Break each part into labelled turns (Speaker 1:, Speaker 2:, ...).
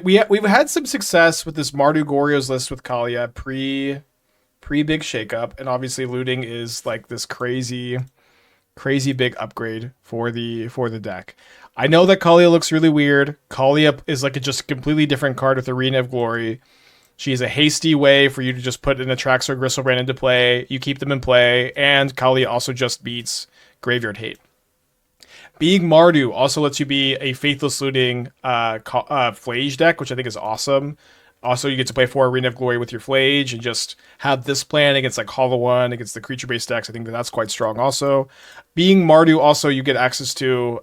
Speaker 1: we've had some success with this Mardu Goryo's list with Kaalia pre big shakeup, and obviously looting is like this crazy big upgrade for the deck. I know that Kaalia looks really weird. Kaalia is like a just completely different card with Arena of Glory. She is a hasty way for you to just put an Atraxa or Griselbrand into play. You keep them in play, and Kaalia also just beats Graveyard Hate. Being Mardu also lets you be a Faithless Looting Phlage deck, which I think is awesome. Also, you get to play 4 Arena of Glory with your Phlage and just have this plan against like Hollow One, against the creature-based decks. I think that's quite strong also. Being Mardu also, you get access to...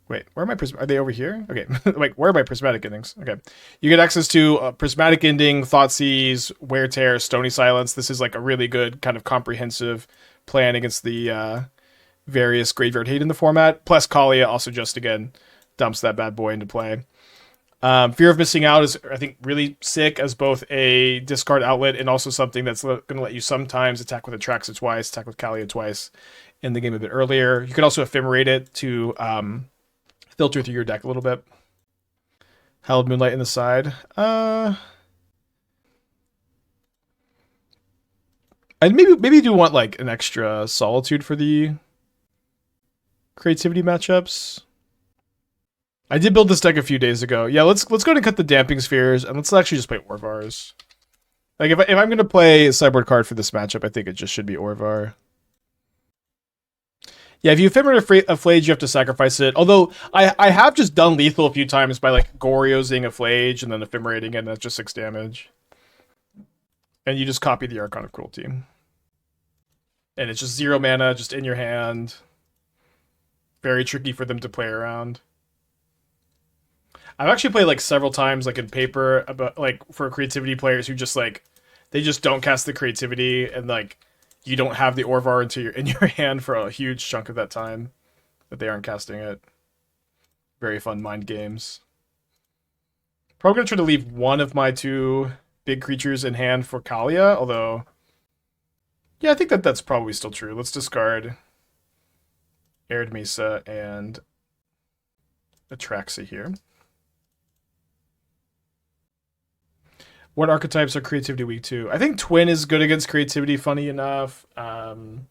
Speaker 1: Wait, where are my are they over here? Okay, like where are my Prismatic Endings? Okay, you get access to Prismatic Ending, Thoughtseize, Wear Tear, Stony Silence. This is like a really good kind of comprehensive plan against the various Graveyard Hate in the format. Plus Kaalia also just again dumps that bad boy into play. Fear of Missing Out is, I think, really sick as both a discard outlet and also something that's going to let you sometimes attack with Atraxa twice, attack with Kaalia twice in the game a bit earlier. You can also Ephemerate it to filter through your deck a little bit. Hallowed Moonlight in the side. I maybe do want like an extra Solitude for the creativity matchups. I did build this deck a few days ago. Yeah, let's go ahead and cut the Damping Spheres, and let's actually just play Orvars. Like, if I'm going to play a sideboard card for this matchup, I think it just should be Orvar. Yeah, if you Ephemerate a Phlage, you have to sacrifice it. Although, I have just done lethal a few times by, like, Goryozing a Phlage and then Ephemerating it, and that's just 6 damage. And you just copy the Archon of Cruelty. And it's just 0 mana, just in your hand. Very tricky for them to play around. I've actually played like several times, like in paper, about like for creativity players who just like they just don't cast the creativity, and like you don't have the Orvar in your hand for a huge chunk of that time that they aren't casting it. Very fun mind games. Probably gonna try to leave one of my 2 big creatures in hand for Kaalia, although yeah, I think that's probably still true. Let's discard Arid Mesa and Atraxa here. What archetypes are creativity weak to? I think Twin is good against creativity, funny enough. Titan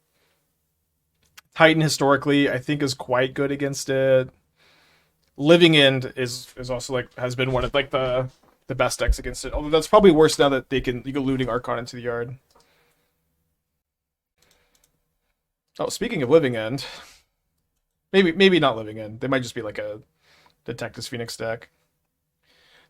Speaker 1: historically, I think, is quite good against it. Living End is also like has been one of like the best decks against it. Although that's probably worse now that you can looting Archon into the yard. Oh, speaking of Living End, maybe not Living End. They might just be like a Detectus Phoenix deck.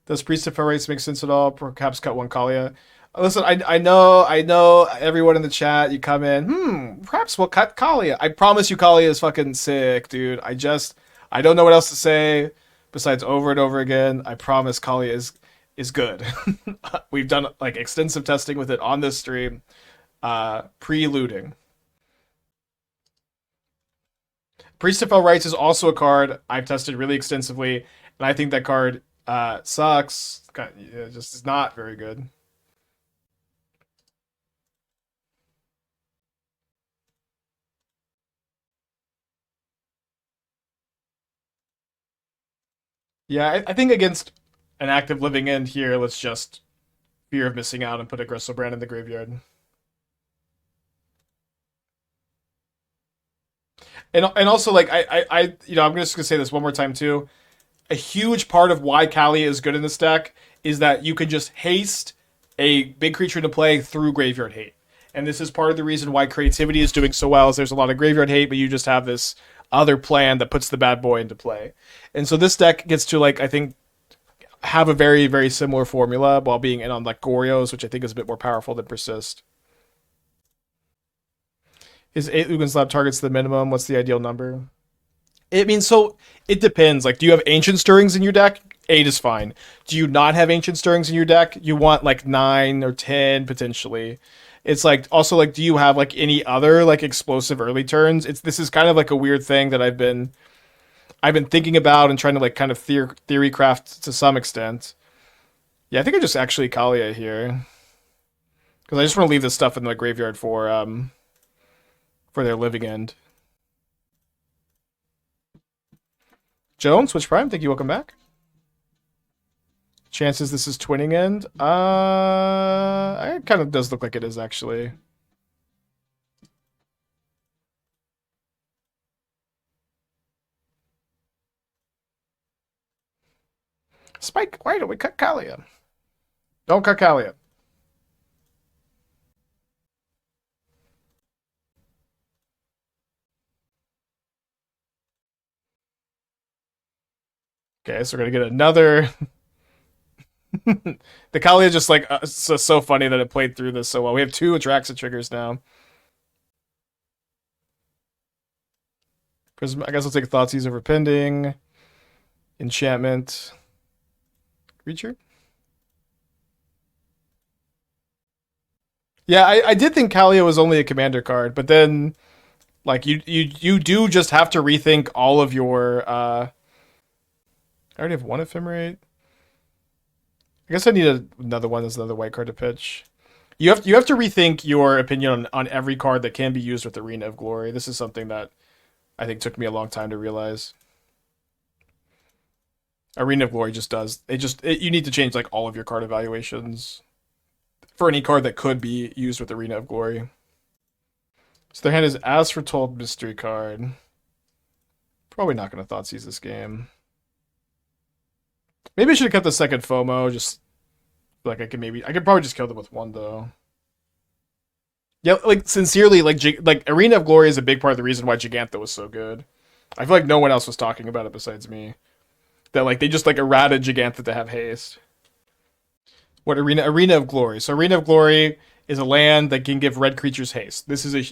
Speaker 1: Does Priest of Race make sense at all? Perhaps cut 1 Kaalia. Listen, I know everyone in the chat, you come in, perhaps we'll cut Kaalia. I promise you Kaalia is fucking sick, dude. I don't know what else to say besides over and over again. I promise Kaalia is good. We've done like extensive testing with it on this stream, pre-looting. Priest of Rights is also a card I've tested really extensively, and I think that card sucks. Just is not very good. Yeah, I think against an active Living End here, let's just Fear of Missing Out and put a Griselbrand in the graveyard. And also, like, I'm just gonna say this one more time too. A huge part of why Kaalia is good in this deck is that you can just haste a big creature to play through Graveyard Hate. And this is part of the reason why creativity is doing so well, is there's a lot of Graveyard Hate, but you just have this other plan that puts the bad boy into play. And so this deck gets to, like, I think, have a very, very similar formula while being in on, like, Goryos, which I think is a bit more powerful than Persist. Is 8 Ugin Slab targets the minimum? What's the ideal number? It means, so it depends. Like, do you have Ancient Stirrings in your deck? 8 is fine. Do you not have Ancient Stirrings in your deck? You want like 9 or 10 potentially. It's like, also like, do you have like any other like explosive early turns? This is kind of like a weird thing that I've been thinking about and trying to like kind of theory craft to some extent. Yeah, I think I just actually Kaalia here, because I just want to leave this stuff in the graveyard for their Living End. Jones, Switch Prime, thank you, welcome back. Chances this is twinning end? It kind of does look like it is, actually. Spike, why don't we cut Kaalia? Don't cut Kaalia. Okay, so we're gonna get another. The Kaalia just like so funny that it played through this so well. We have 2 Atraxa triggers now. I guess I'll take Thoughtseize over Pending. Enchantment. Creature? Yeah, I did think Kaalia was only a commander card, but then like you do just have to rethink all of your I already have 1 Ephemerate. I guess I need another one. There's another white card to pitch. You have to rethink your opinion on every card that can be used with Arena of Glory. This is something that I think took me a long time to realize. Arena of Glory just does. You need to change like all of your card evaluations for any card that could be used with Arena of Glory. So their hand is As Foretold Mystery card. Probably not going to Thoughtseize this game. Maybe I should have kept the second FOMO. Just like I could probably just kill them with 1 though. Yeah, like sincerely, like Arena of Glory is a big part of the reason why Gigantha was so good. I feel like no one else was talking about it besides me. That like they just like errated Gigantha to have haste. What Arena of Glory? So Arena of Glory is a land that can give red creatures haste.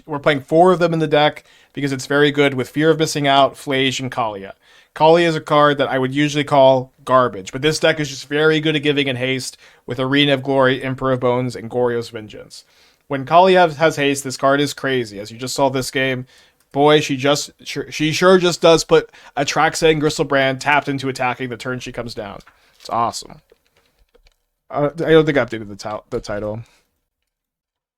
Speaker 1: We're playing 4 of them in the deck because it's very good with Fear of Missing Out, Phlage, and Kaalia. Kaalia is a card that I would usually call garbage, but this deck is just very good at giving in haste with Arena of Glory, Emperor of Bones, and Goryo's Vengeance. When Kaalia has haste, this card is crazy. As you just saw this game, boy, she sure just does put Atraxa and Griselbrand tapped into attacking the turn she comes down. It's awesome. I don't think I updated the title.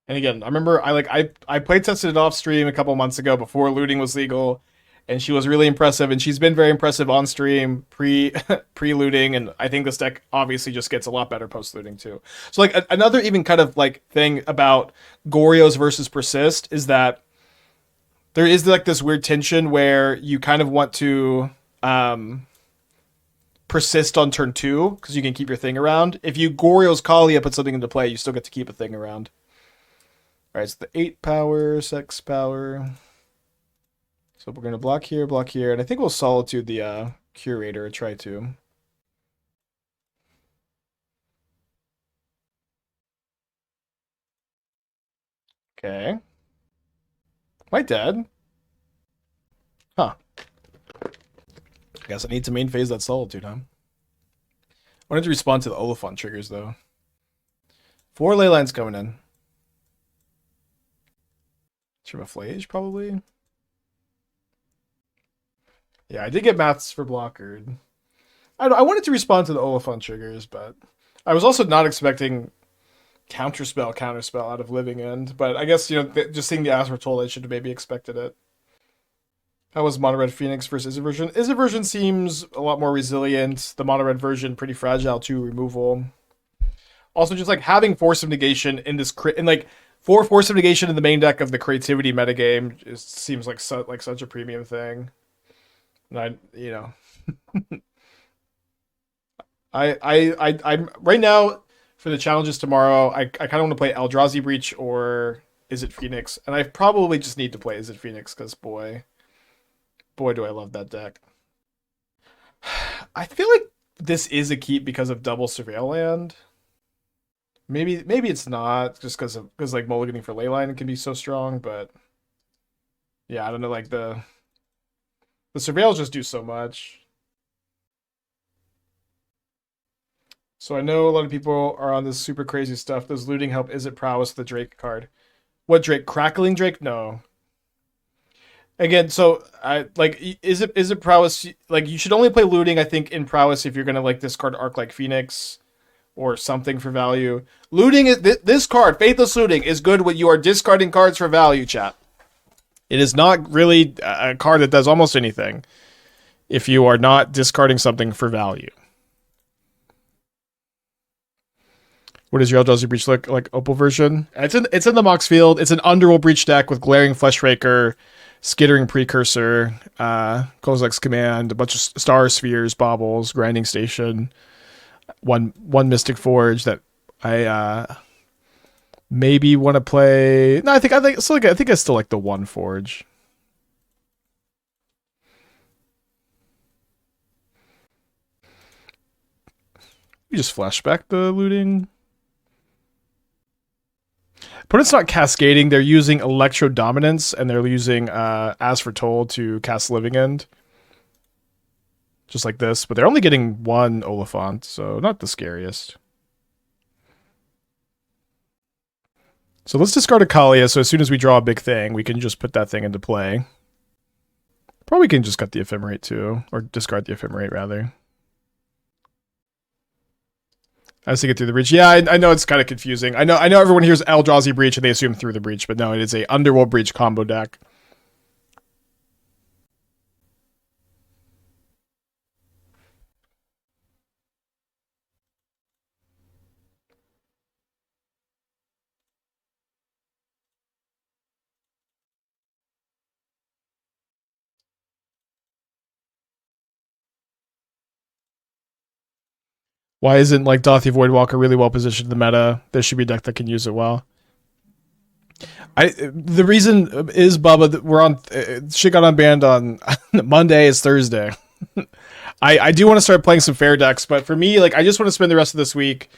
Speaker 1: And again, I remember I play tested it off stream a couple months ago before looting was legal, and she was really impressive, and she's been very impressive on stream pre looting, and I think this deck obviously just gets a lot better post looting too. So like another even kind of like thing about Goryo's versus Persist is that there is like this weird tension where you kind of want to persist on turn 2 because you can keep your thing around. If you Goryo's Kaalia put something into play, you still get to keep a thing around. All right, so the 8 power, 6 power. So we're going to block here, and I think we'll Solitude the Curator or try to. Okay. Am I dead? Huh. I guess I need to main phase that Solitude, huh? I wanted to respond to the Oliphant triggers, though. 4 Leylines coming in. Should have a Phlage, probably? Yeah, I did get maths for blockered. I wanted to respond to the Oliphant triggers, but I was also not expecting counterspell out of Living End. But I guess, just seeing the As We're Told, I should have maybe expected it. How was Mono Red Phoenix versus Izzet version? Izzet version seems a lot more resilient. The Mono Red version, pretty fragile to removal. Also, just like having Force of Negation in this for Force of Negation in the main deck of the creativity metagame just seems like such a premium thing. And I'm right now for the challenges tomorrow. I kind of want to play Eldrazi Breach or Izzet Phoenix, and I probably just need to play Izzet Phoenix because boy, do I love that deck. I feel like this is a keep because of double Surveil Land. Maybe it's not just because like mulliganing for Leyline can be so strong, but yeah, I don't know. Like the Surveils just do so much. So I know a lot of people are on this super crazy stuff. Does looting help Izzet Prowess, the Drake card? What Drake? Crackling Drake? No. Again, so is it Prowess? Like you should only play looting, I think, in Prowess if you're gonna like discard Arc like Phoenix or something for value. Looting is this card, Faithless Looting, is good when you are discarding cards for value, chat. It is not really a card that does almost anything if you are not discarding something for value. What does your Eldrazi Breach look like? Opal version. It's in the Mox field. It's an Underworld Breach deck with Glaring Fleshraker, Skittering Precursor, Kozilek's Command, a bunch of Star Spheres, Baubles, Grinding Station, one Mystic Forge that I maybe want to play. No, I think I still like the one Forge. You just flashback the looting. Opponent's not cascading. They're using Electro Dominance, and they're using As Foretold to cast Living End. Just like this. But they're only getting one Oliphant, so not the scariest. So let's discard a Kaalia, so as soon as we draw a big thing, we can just put that thing into play. Probably can just cut the Ephemerate too, or discard the Ephemerate rather. As to get through the breach. Yeah, I know it's kind of confusing. I know everyone hears Eldrazi Breach and they assume through the breach, but no, it is a Underworld Breach combo deck. Why isn't like Dothi Voidwalker really well positioned in the meta? There should be a deck that can use it well. The reason is, Bubba, that we're on shit got unbanned on Monday is Thursday. I do want to start playing some fair decks, but for me, like I just want to spend the rest of this week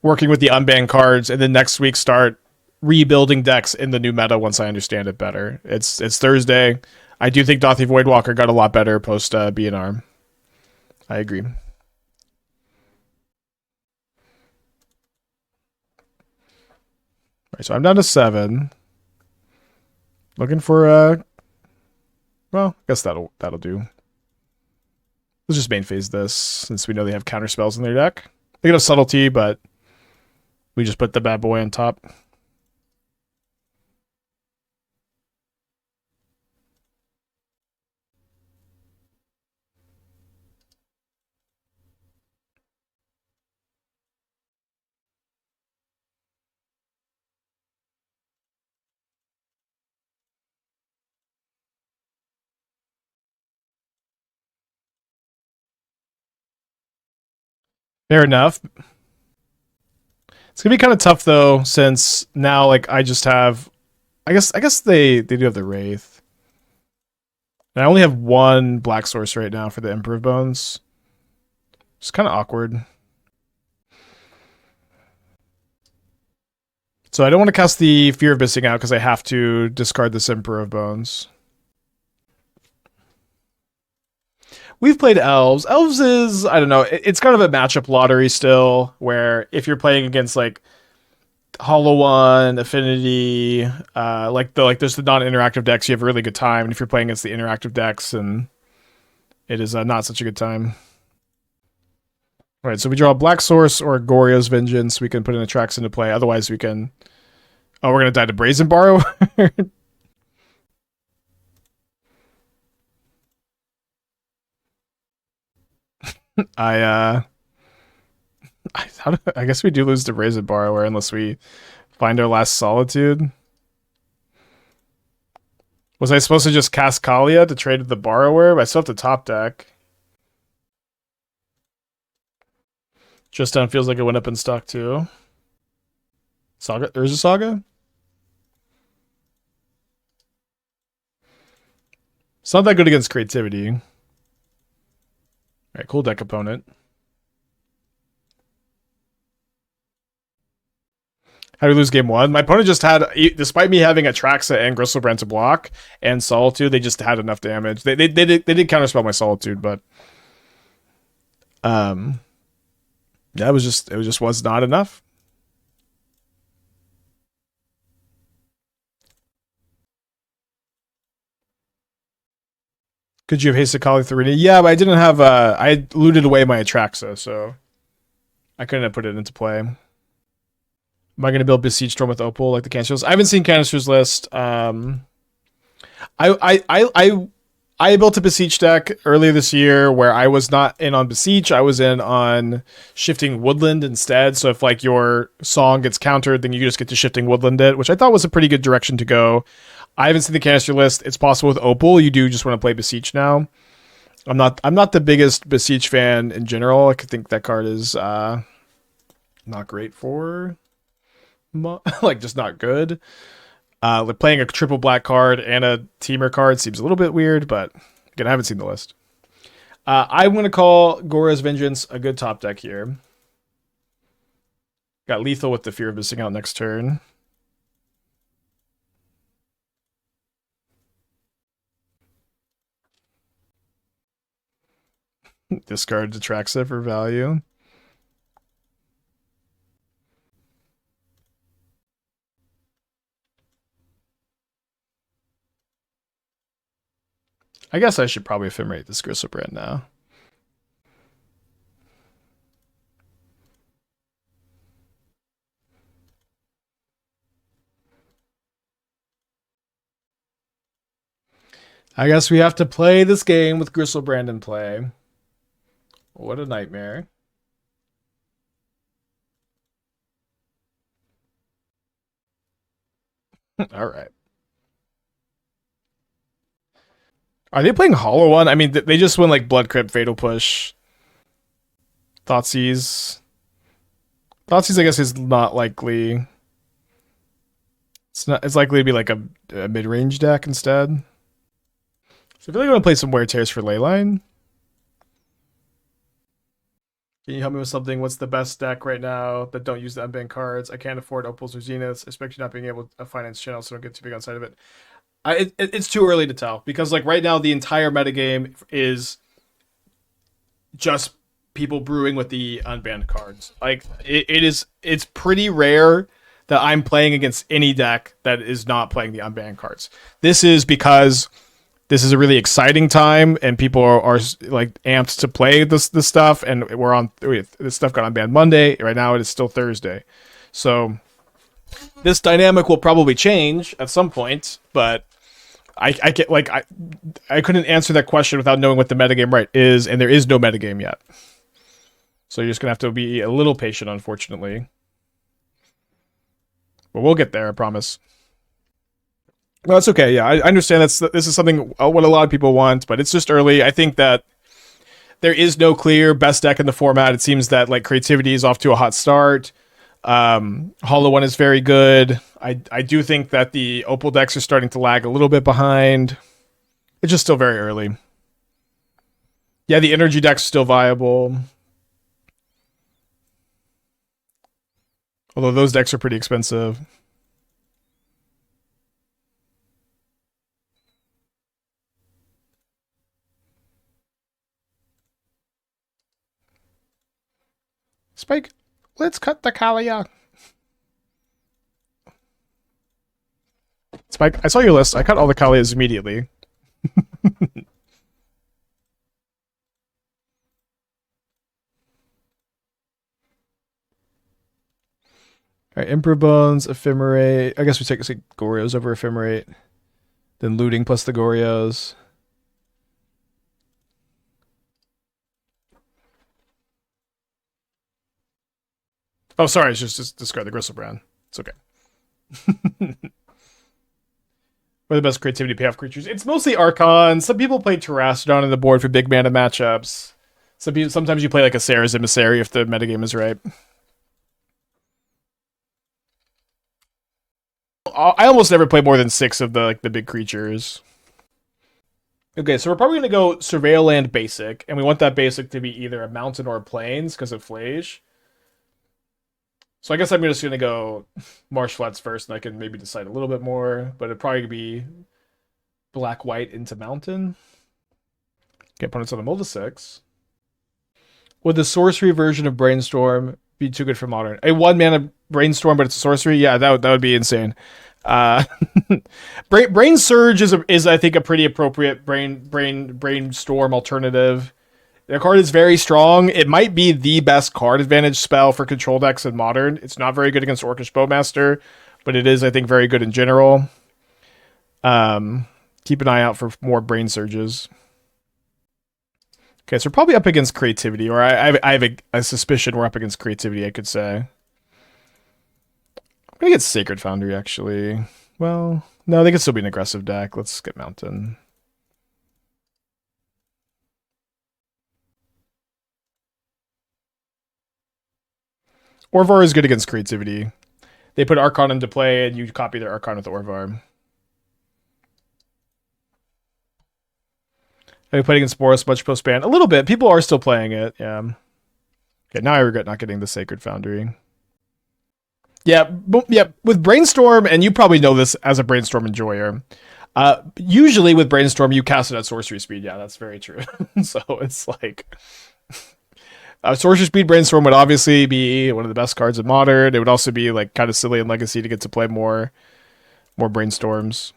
Speaker 1: working with the unbanned cards, and then next week start rebuilding decks in the new meta once I understand it better. It's Thursday. I do think Dothi Voidwalker got a lot better post BNR. I agree. Right, so I'm down to 7. Looking for well, I guess that'll do. Let's just main phase this, since we know they have counter spells in their deck. They could have Subtlety, but we just put the bad boy on top. Fair enough. It's gonna be kind of tough though, since now like I just have, I guess they do have the Wraith, and I only have one black source right now for the Emperor of Bones. It's kind of awkward. So I don't want to cast the Fear of Missing Out because I have to discard this Emperor of Bones. We've played Elves. Elves is, I don't know, it's kind of a matchup lottery still, where if you're playing against like Hollow One, Affinity, there's the non-interactive decks, you have a really good time, and if you're playing against the interactive decks, and it is not such a good time. All right, so we draw a Black Source or a Goryo's Vengeance. We can put an Atraxa into play. Otherwise, we can. Oh, we're gonna die to Brazen Borrower. I guess we do lose to Brazen Borrower unless we find our last Solitude. Was I supposed to just cast Kaalia to trade with the Borrower? But I still have to top deck. Just Down feels like it went up in stock too. Saga? There's a Saga? It's not that good against creativity. Alright, cool deck opponent. How do we lose game 1? My opponent just had, despite me having Atraxa and Griselbrand to block and Solitude, they just had enough damage. They did counterspell my Solitude, but yeah, it just was not enough. Could you have hasted Kaalia through Reanimator? Yeah, but I didn't have I looted away my Atraxa, so I couldn't have put it into play. Am I going to build Besiege Storm with Opal like the canisters? I haven't seen canisters list. I I built a Beseech deck earlier this year where I was not in on Beseech. I was in on Shifting Woodland instead. So if like your song gets countered, then you just get to Shifting Woodland it, which I thought was a pretty good direction to go. I haven't seen the canister list. It's possible with Opal you do just want to play Beseech now. I'm not the biggest Beseech fan in general. I think that card is not great for like just not good. Like playing a triple black card and a teamer card seems a little bit weird, but again, I haven't seen the list. I'm going to call Goryo's Vengeance a good top deck here. Got lethal with the fear of missing out next turn. Discard Atraxa for value. I guess I should probably ephemerate this Griselbrand now. I guess we have to play this game with Griselbrand in play. What a nightmare. All right. Are they playing Hollow One? I mean, they just win like Blood Crypt, Fatal Push, Thoughtseize. Thoughtseize, I guess, is not likely. It's likely to be like a mid-range deck instead. So I feel like I'm gonna play some Wear Tears for Leyline. Can you help me with something? What's the best deck right now that don't use the unbanned cards? I can't afford Opals or Zeniths, especially not being able to finance channels, so don't get too big on side of it. It's too early to tell because like right now the entire metagame is just people brewing with the unbanned cards. Like it's pretty rare that I'm playing against any deck that is not playing the unbanned cards. This is because this is a really exciting time and people are like amped to play this stuff, and this stuff got unbanned Monday. Right now it is still Thursday. So this dynamic will probably change at some point, but I couldn't answer that question without knowing what the metagame right is, and there is no metagame yet. So you're just gonna have to be a little patient, unfortunately. But we'll get there, I promise. No, that's okay. Yeah, I understand this is something what a lot of people want, but it's just early. I think that there is no clear best deck in the format. It seems that like creativity is off to a hot start. Hollow One is very good. I do think that the Opal decks are starting to lag a little bit behind. It's just still very early. Yeah, the energy deck's still viable. Although those decks are pretty expensive. Spike, let's cut the Kaalia. Spike, I saw your list. I cut all the Kaalias immediately. Alright, Emperor Bones, Ephemerate. I guess we take Goryos over Ephemerate. Then Looting plus the Goryos. Oh, sorry, it's just discard the Griselbrand. It's okay. What are the best creativity payoff creatures? It's mostly Archon. Some people play Terrastodon on the board for big mana matchups. Sometimes you play like a Sarah's Emissary if the metagame is right. I almost never play more than 6 of the big creatures. Okay, so we're probably going to go Surveil Land basic, and we want that basic to be either a mountain or a plains because of Phlage. So I guess I'm just going to go Marsh Flats first, and I can maybe decide a little bit more, but it'd probably be black-white into mountain. Get opponents on a mull to 6. Would the sorcery version of Brainstorm be too good for modern? A 1-mana Brainstorm, but it's a sorcery? Yeah, that would be insane. Brain Surge is I think a pretty appropriate brainstorm alternative. The card is very strong. It might be the best card advantage spell for control decks in Modern. It's not very good against Orcish Bowmaster, but it is, I think, very good in general. Keep an eye out for more brain surges. Okay, so we're probably up against creativity, or I have a suspicion we're up against creativity, I could say. I'm gonna get Sacred Foundry, actually. Well, no, they could still be an aggressive deck. Let's get Mountain. Orvar is good against creativity. They put Archon into play, and you copy their Archon with Orvar. Have you played against Boros much post-ban? A little bit. People are still playing it, yeah. Okay, now I regret not getting the Sacred Foundry. Yeah, with Brainstorm, and you probably know this as a Brainstorm enjoyer, usually with Brainstorm, you cast it at sorcery speed. Yeah, that's very true. So it's like... sorcery speed Brainstorm would obviously be one of the best cards in Modern. It would also be like kind of silly in Legacy to get to play more Brainstorms.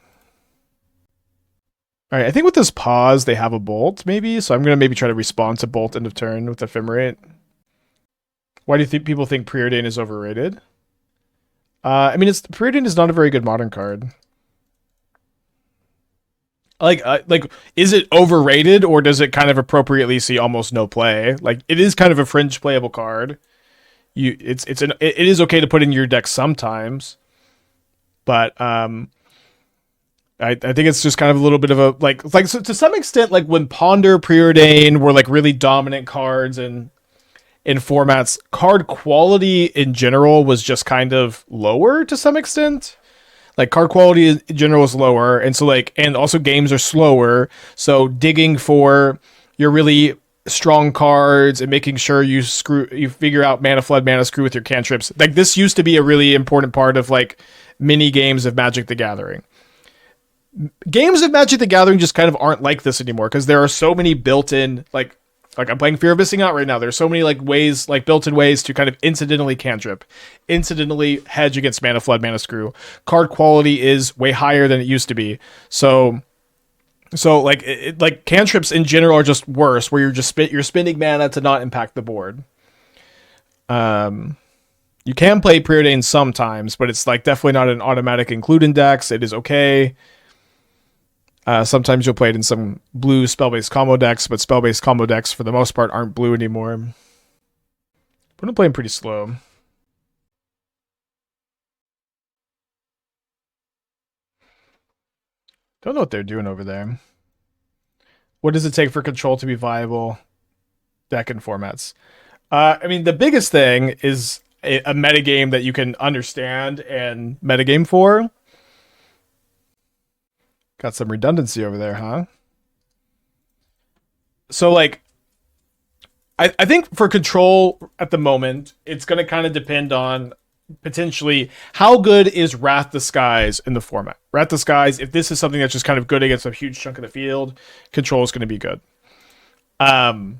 Speaker 1: All right, I think with this pause, they have a Bolt, maybe. So I'm going to maybe try to respond to Bolt end of turn with Ephemerate. Why do you think people think Preordain is overrated? I mean, Preordain is not a very good Modern card. Like, is it overrated, or does it kind of appropriately see almost no play? Like, it is kind of a fringe playable card. It is okay to put in your deck sometimes, but I think it's just kind of a little bit of a like so to some extent, like when Ponder, Preordain were like really dominant cards and in formats, card quality in general was just kind of lower to some extent. Like card quality in general is lower, and so like, and also games are slower. So digging for your really strong cards and making sure you figure out mana flood, mana screw with your cantrips. Like this used to be a really important part of like mini games of Magic the Gathering. Games of Magic the Gathering just kind of aren't like this anymore because there are so many built-in like I'm playing Fear of Missing Out right now. There's so many like ways, like built-in ways to kind of incidentally cantrip, incidentally hedge against mana flood, mana screw. Card quality is way higher than it used to be. So like like cantrips in general are just worse, where you're spending mana to not impact the board. You can play Preordain sometimes, but it's like definitely not an automatic include in decks. It is okay. Sometimes you'll play it in some blue spell-based combo decks, but spell-based combo decks, for the most part, aren't blue anymore. But I'm playing pretty slow. Don't know what they're doing over there. What does it take for Control to be viable deck and formats? I mean, the biggest thing is a metagame that you can understand and metagame for. Got some redundancy over there, huh? So, like, I think for Control at the moment, it's going to kind of depend on potentially how good is Wrath the Skies in the format. Wrath the Skies, if this is something that's just kind of good against a huge chunk of the field, Control is going to be good. I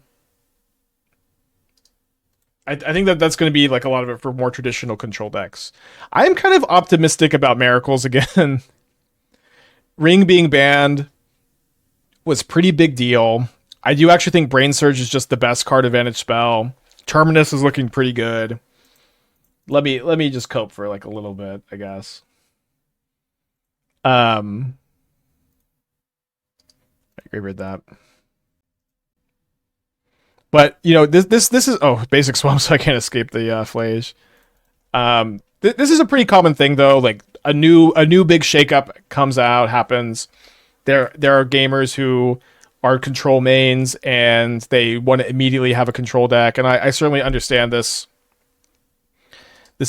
Speaker 1: think that's going to be like a lot of it for more traditional Control decks. I am kind of optimistic about Miracles again. Ring being banned was pretty big deal. I do actually think Brain Surge is just the best card advantage spell. Terminus is looking pretty good. Let me just cope for like a little bit, I guess. I agree with that. But you know, this is basic swamp, so I can't escape the Phlage. This is a pretty common thing though. Like a new big shakeup comes out, happens. There are gamers who are control mains and they want to immediately have a control deck, and I certainly understand this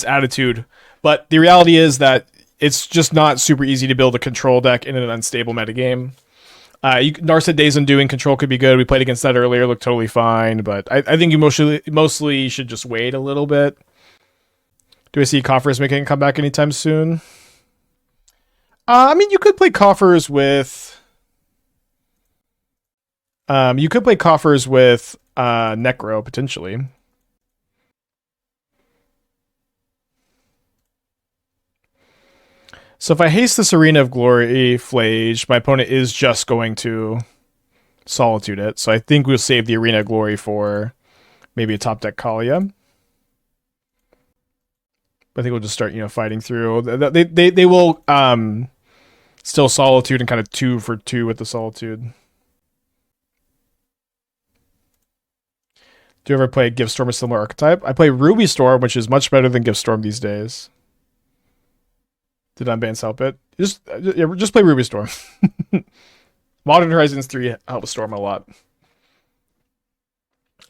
Speaker 1: attitude. But the reality is that it's just not super easy to build a control deck in an unstable metagame. Narset Days Undoing control could be good. We played against that earlier, looked totally fine, but I think you mostly should just wait a little bit. Do I see Coffers making a comeback anytime soon? I mean, you could play Coffers with... Necro, potentially. So if I haste this Arena of Glory Phlage, my opponent is just going to Solitude it. So I think we'll save the Arena of Glory for maybe a top deck Kaalia. I think we'll just start, fighting through. They will Still Solitude and kind of 2 for 2 with the Solitude. Do you ever play Giftstorm or similar archetype? I play Ruby Storm, which is much better than Giftstorm these days. Did unbans help it? Just play Ruby Storm. Modern Horizons 3 helps Storm a lot.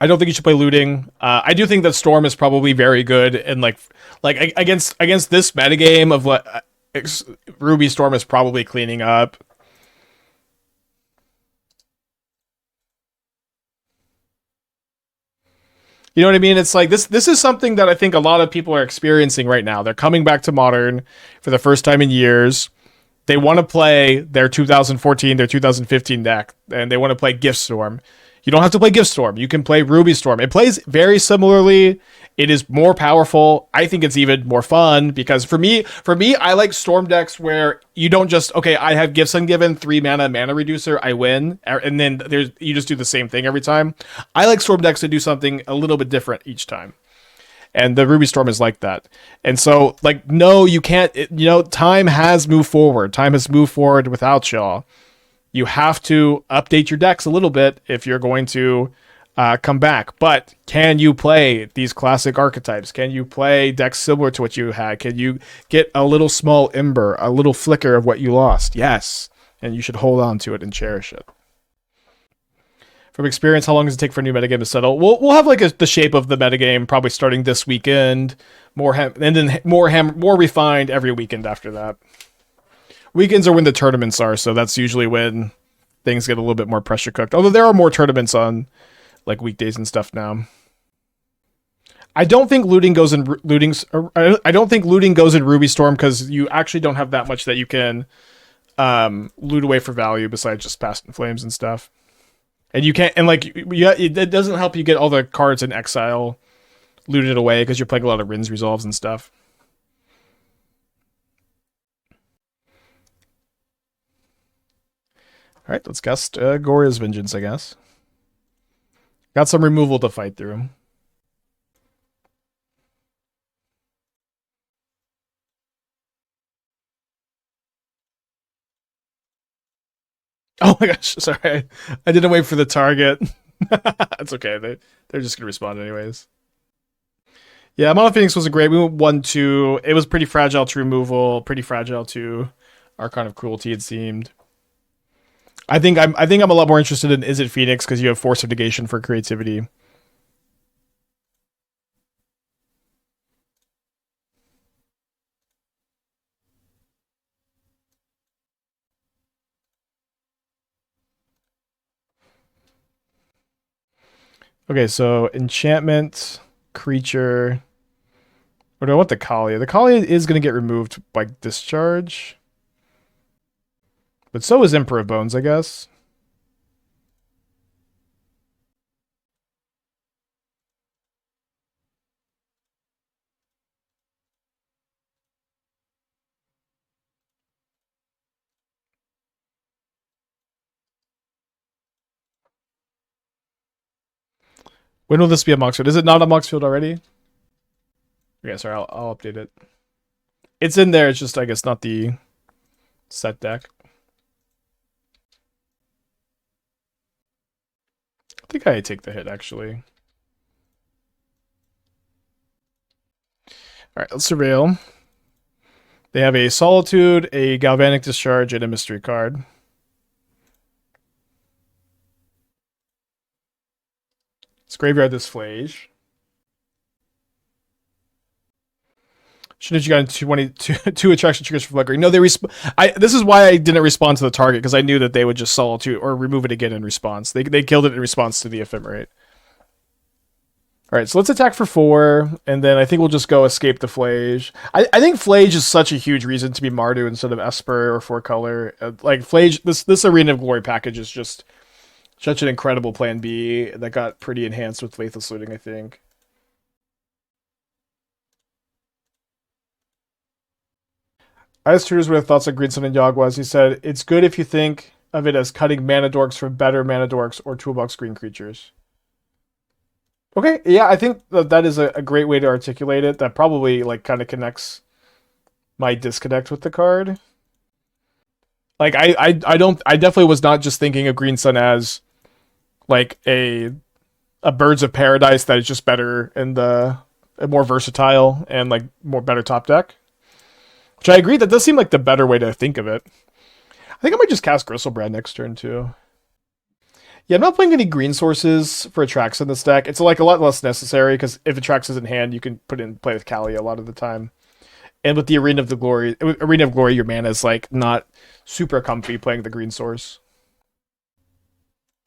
Speaker 1: I don't think you should play Looting. I do think that Storm is probably very good, and like against this metagame of what Ruby Storm is probably cleaning up. You know what I mean? It's like this is something that I think a lot of people are experiencing right now. They're coming back to Modern for the first time in years. They want to play their 2014, their 2015 deck, and they want to play Giftstorm. You don't have to play Giftstorm. You can play Ruby Storm. It plays very similarly. It is more powerful. I think it's even more fun because for me, I like Storm decks where you don't just, okay, I have Gifts Ungiven, 3 mana reducer, I win, and then you just do the same thing every time. I like Storm decks to do something a little bit different each time. And the Ruby Storm is like that. And so, like, no, you can't, time has moved forward. Time has moved forward without y'all. You have to update your decks a little bit if you're going to come back. But can you play these classic archetypes? Can you play decks similar to what you had? Can you get a little small ember, a little flicker of what you lost? Yes. And you should hold on to it and cherish it. From experience, how long does it take for a new metagame to settle? We'll have like the shape of the metagame probably starting this weekend, and then more refined every weekend after that. Weekends are when the tournaments are, so that's usually when things get a little bit more pressure cooked. Although there are more tournaments on like weekdays and stuff now. I don't think looting goes in Ruby Storm because you actually don't have that much that you can loot away for value besides just Past in Flames and stuff. And you can't, and like, it doesn't help you get all the cards in exile looted away because you're playing a lot of Rin's Resolves and stuff. All right, let's cast Goryo's Vengeance, I guess. Got some removal to fight through. Oh my gosh, sorry. I didn't wait for the target. That's okay. They're just going to respond anyways. Yeah, Mono Phoenix wasn't great. We went 1-2. It was pretty fragile to removal, pretty fragile to Archon of Cruelty, it seemed. I think I'm a lot more interested in Is It Phoenix because you have Force of Negation for creativity. Okay, so enchantment, creature. Or do I want the Kaalia? The Kaalia is going to get removed by discharge. But so is Emperor of Bones, I guess. When will this be a Moxfield? Is it not a Moxfield already? Okay, sorry, I'll update it. It's in there, it's just, I guess, not the set deck. I think I take the hit, actually. Alright, let's surveil. They have a Solitude, a Galvanic Discharge, and a Mystery card. Let's graveyard this Phlage. Shouldn't you got two attraction triggers for flickering? No, this is why I didn't respond to the target, because I knew that they would just Solitude or remove it again in response. They killed it in response to the Ephemerate. Alright, so let's attack for 4, and then I think we'll just go escape the Phlage. I think Phlage is such a huge reason to be Mardu instead of Esper or 4-color. Like, Phlage, this Arena of Glory package is just such an incredible plan B that got pretty enhanced with Faithless Looting, I think. I asked Tutors what his thoughts on Greenstone and Yogg was. He said, it's good if you think of it as cutting mana dorks from better mana dorks or toolbox green creatures. Okay, yeah, I think that is a great way to articulate it. That probably like kind of connects my disconnect with the card. Like I definitely was not just thinking of Green Sun as like a Birds of Paradise that is just better and more versatile and like more better top deck. Which I agree, that does seem like the better way to think of it. I think I might just cast Griselbrand next turn too. Yeah, I'm not playing any green sources for Atraxa in this deck. It's like a lot less necessary because if Atraxa is in hand, you can put in play with Kaalia a lot of the time. And with the Arena of Glory, your mana is like not super comfy playing the green source.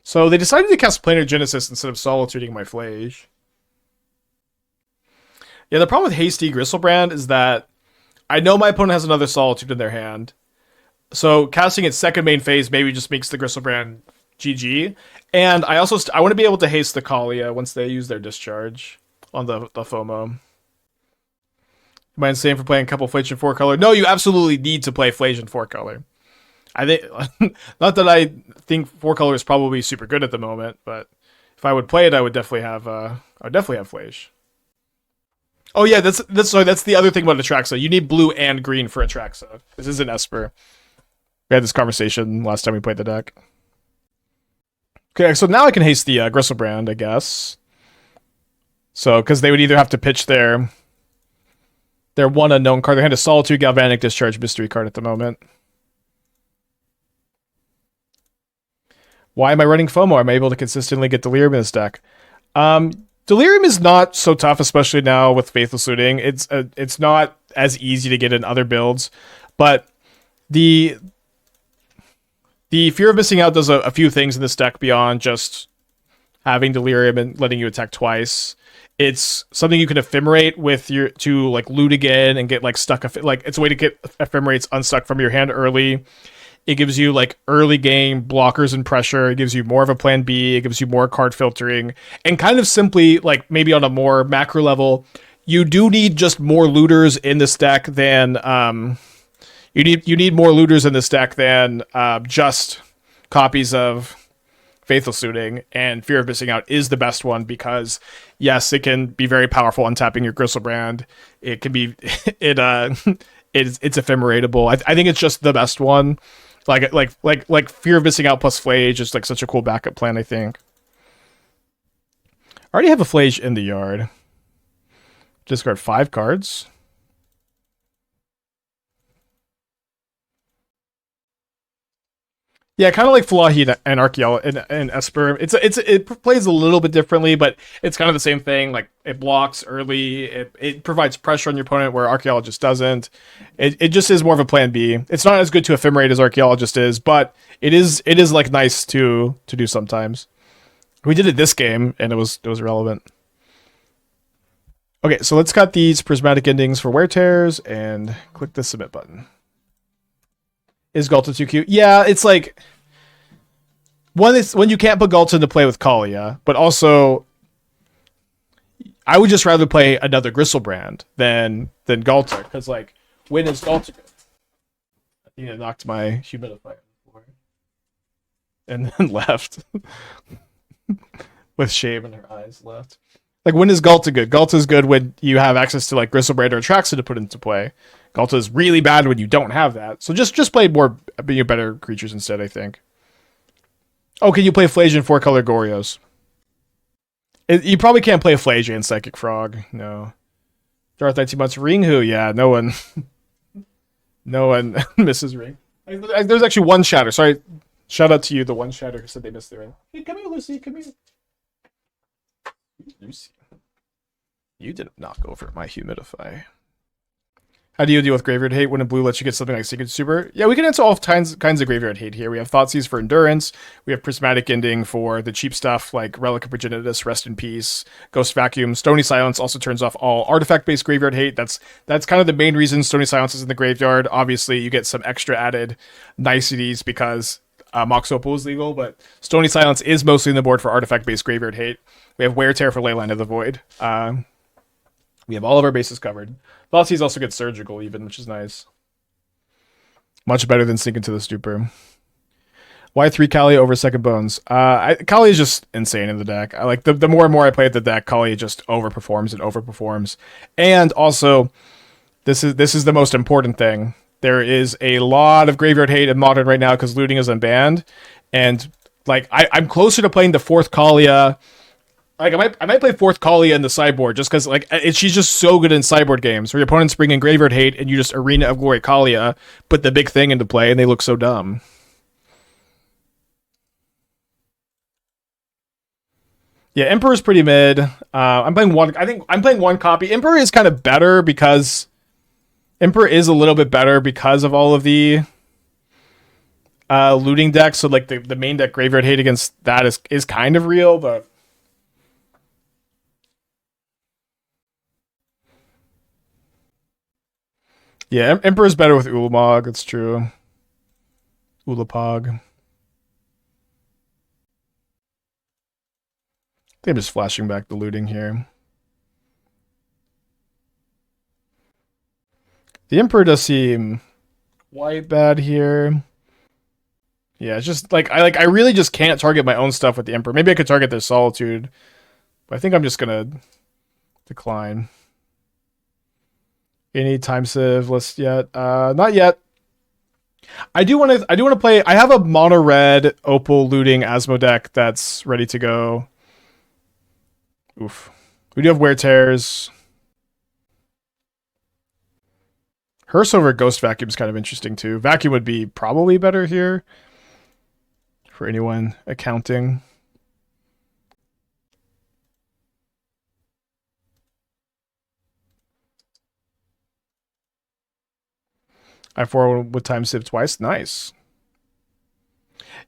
Speaker 1: So they decided to cast Planar Genesis instead of Solituding my Phlage. Yeah, the problem with Hasty Griselbrand is that I know my opponent has another Solitude in their hand. So casting its second main phase maybe just makes the Griselbrand GG. And I also I want to be able to haste the Kaalia once they use their discharge on the FOMO. Am I insane for playing a couple Phlage in 4-color? No, you absolutely need to play Phlage in 4-color. I think not that I think 4-color is probably super good at the moment, but if I would play it, I would definitely have Phlage. Oh yeah, that's the other thing about Atraxa. You need blue and green for Atraxa. This is an Esper. We had this conversation last time we played the deck. Okay, so now I can haste the Griselbrand, I guess. So, because they would either have to pitch their one unknown card. Their hand is Solitude, Galvanic Discharge, Mystery card at the moment. Why am I running FOMO? Am I able to consistently get Delirium in this deck? Delirium is not so tough, especially now with Faithless Looting. It's not as easy to get in other builds, but the Fear of Missing Out does a few things in this deck beyond just having Delirium and letting you attack twice. It's something you can ephemerate with to like loot again and get like stuck. Like it's a way to get ephemerates unstuck from your hand early. It gives you like early game blockers and pressure. It gives you more of a plan B. It gives you more card filtering. And kind of simply, like maybe on a more macro level, you do need just more looters in this deck than you need more looters in this deck than just copies of Faithless Looting. And Fear of Missing Out is the best one because yes, it can be very powerful untapping your Griselbrand. It can be it's ephemeratable. I think it's just the best one. Like Fear of Missing Out plus Phlage is like such a cool backup plan, I think. I already have a Phlage in the yard. Discard 5 cards. Yeah, kind of like Phlage and Archetypes and Esper. It plays a little bit differently, but it's kind of the same thing. Like it blocks early, it provides pressure on your opponent where Archaeologist doesn't. It just is more of a plan B. It's not as good to ephemerate as Archaeologist is, but it is like nice to do sometimes. We did it this game and it was relevant. Okay, so let's cut these prismatic endings for wear tears and click the submit button. Is Ghalta too cute? Yeah, it's like when you can't put Ghalta into play with Kaalia, but also I would just rather play another Griselbrand than Ghalta, because like when is Ghalta good? I think I knocked my humidifier on the floor and then left with shame in her eyes. Left. Like when is Ghalta good? Ghalta is good when you have access to like Griselbrand or Atraxa to put into play. Ghalta is really bad when you don't have that. So just play more better creatures instead, I think. Oh, can you play Phlage in 4-color Goryos? You probably can't play Phlage and Psychic Frog. No. Darth 19 months. Ringhu, yeah, no one misses Ring. There's actually one shatter. Sorry. Shout out to you, the one shatter who said they missed the ring. Hey, come here, Lucy, come here. Lucy. You didn't knock over my humidifier. How do you deal with graveyard hate when a blue lets you get something like Sacred Super? Yeah, we can answer all kinds of graveyard hate here. We have Thoughtseize for Endurance. We have Prismatic Ending for the cheap stuff like Relic of Progenitus, Rest in Peace, Ghost Vacuum. Stony Silence also turns off all artifact-based graveyard hate. That's kind of the main reason Stony Silence is in the graveyard. Obviously, you get some extra added niceties because Mox Opal is legal, but Stony Silence is mostly in the board for artifact-based graveyard hate. We have Wear Tear for Leyline of the Void. We have all of our bases covered. Thoughtseize also gets Surgical even, which is nice. Much better than Sink into the Stupor. Why 3 Kaalia over Second Bones? Kaalia is just insane in the deck. I like the more and more I play at the deck, Kaalia just overperforms and overperforms. And also, this is the most important thing. there is a lot of graveyard hate in Modern right now because looting is unbanned, and like I'm closer to playing the fourth Kaalia. Like I might play fourth Kaalia in the sideboard just because like she's just so good in sideboard games where your opponents bring in graveyard hate and you just Arena of Glory Kaalia put the big thing into play and they look so dumb. Yeah, Emperor's pretty mid. I'm playing one. I think I'm playing one copy. Emperor is kind of better because Emperor is a little bit better because of all of the looting decks. So like the main deck graveyard hate against that is kind of real, but yeah, Emperor's better with Ulamog. That's true. Ulapog. I think I'm just flashing back the looting here. The Emperor does seem quite bad here. Yeah, it's just I really just can't target my own stuff with the Emperor. Maybe I could target their Solitude, but I think I'm just gonna decline. Any time civ list yet? Not yet. I do want to play. I have a mono red Opal looting Asmo deck that's ready to go. Oof. We do have Wear Tears. Hearse over Ghost Vacuum is kind of interesting too. Vacuum would be probably better here for anyone accounting. I 4 with time civ twice. Nice.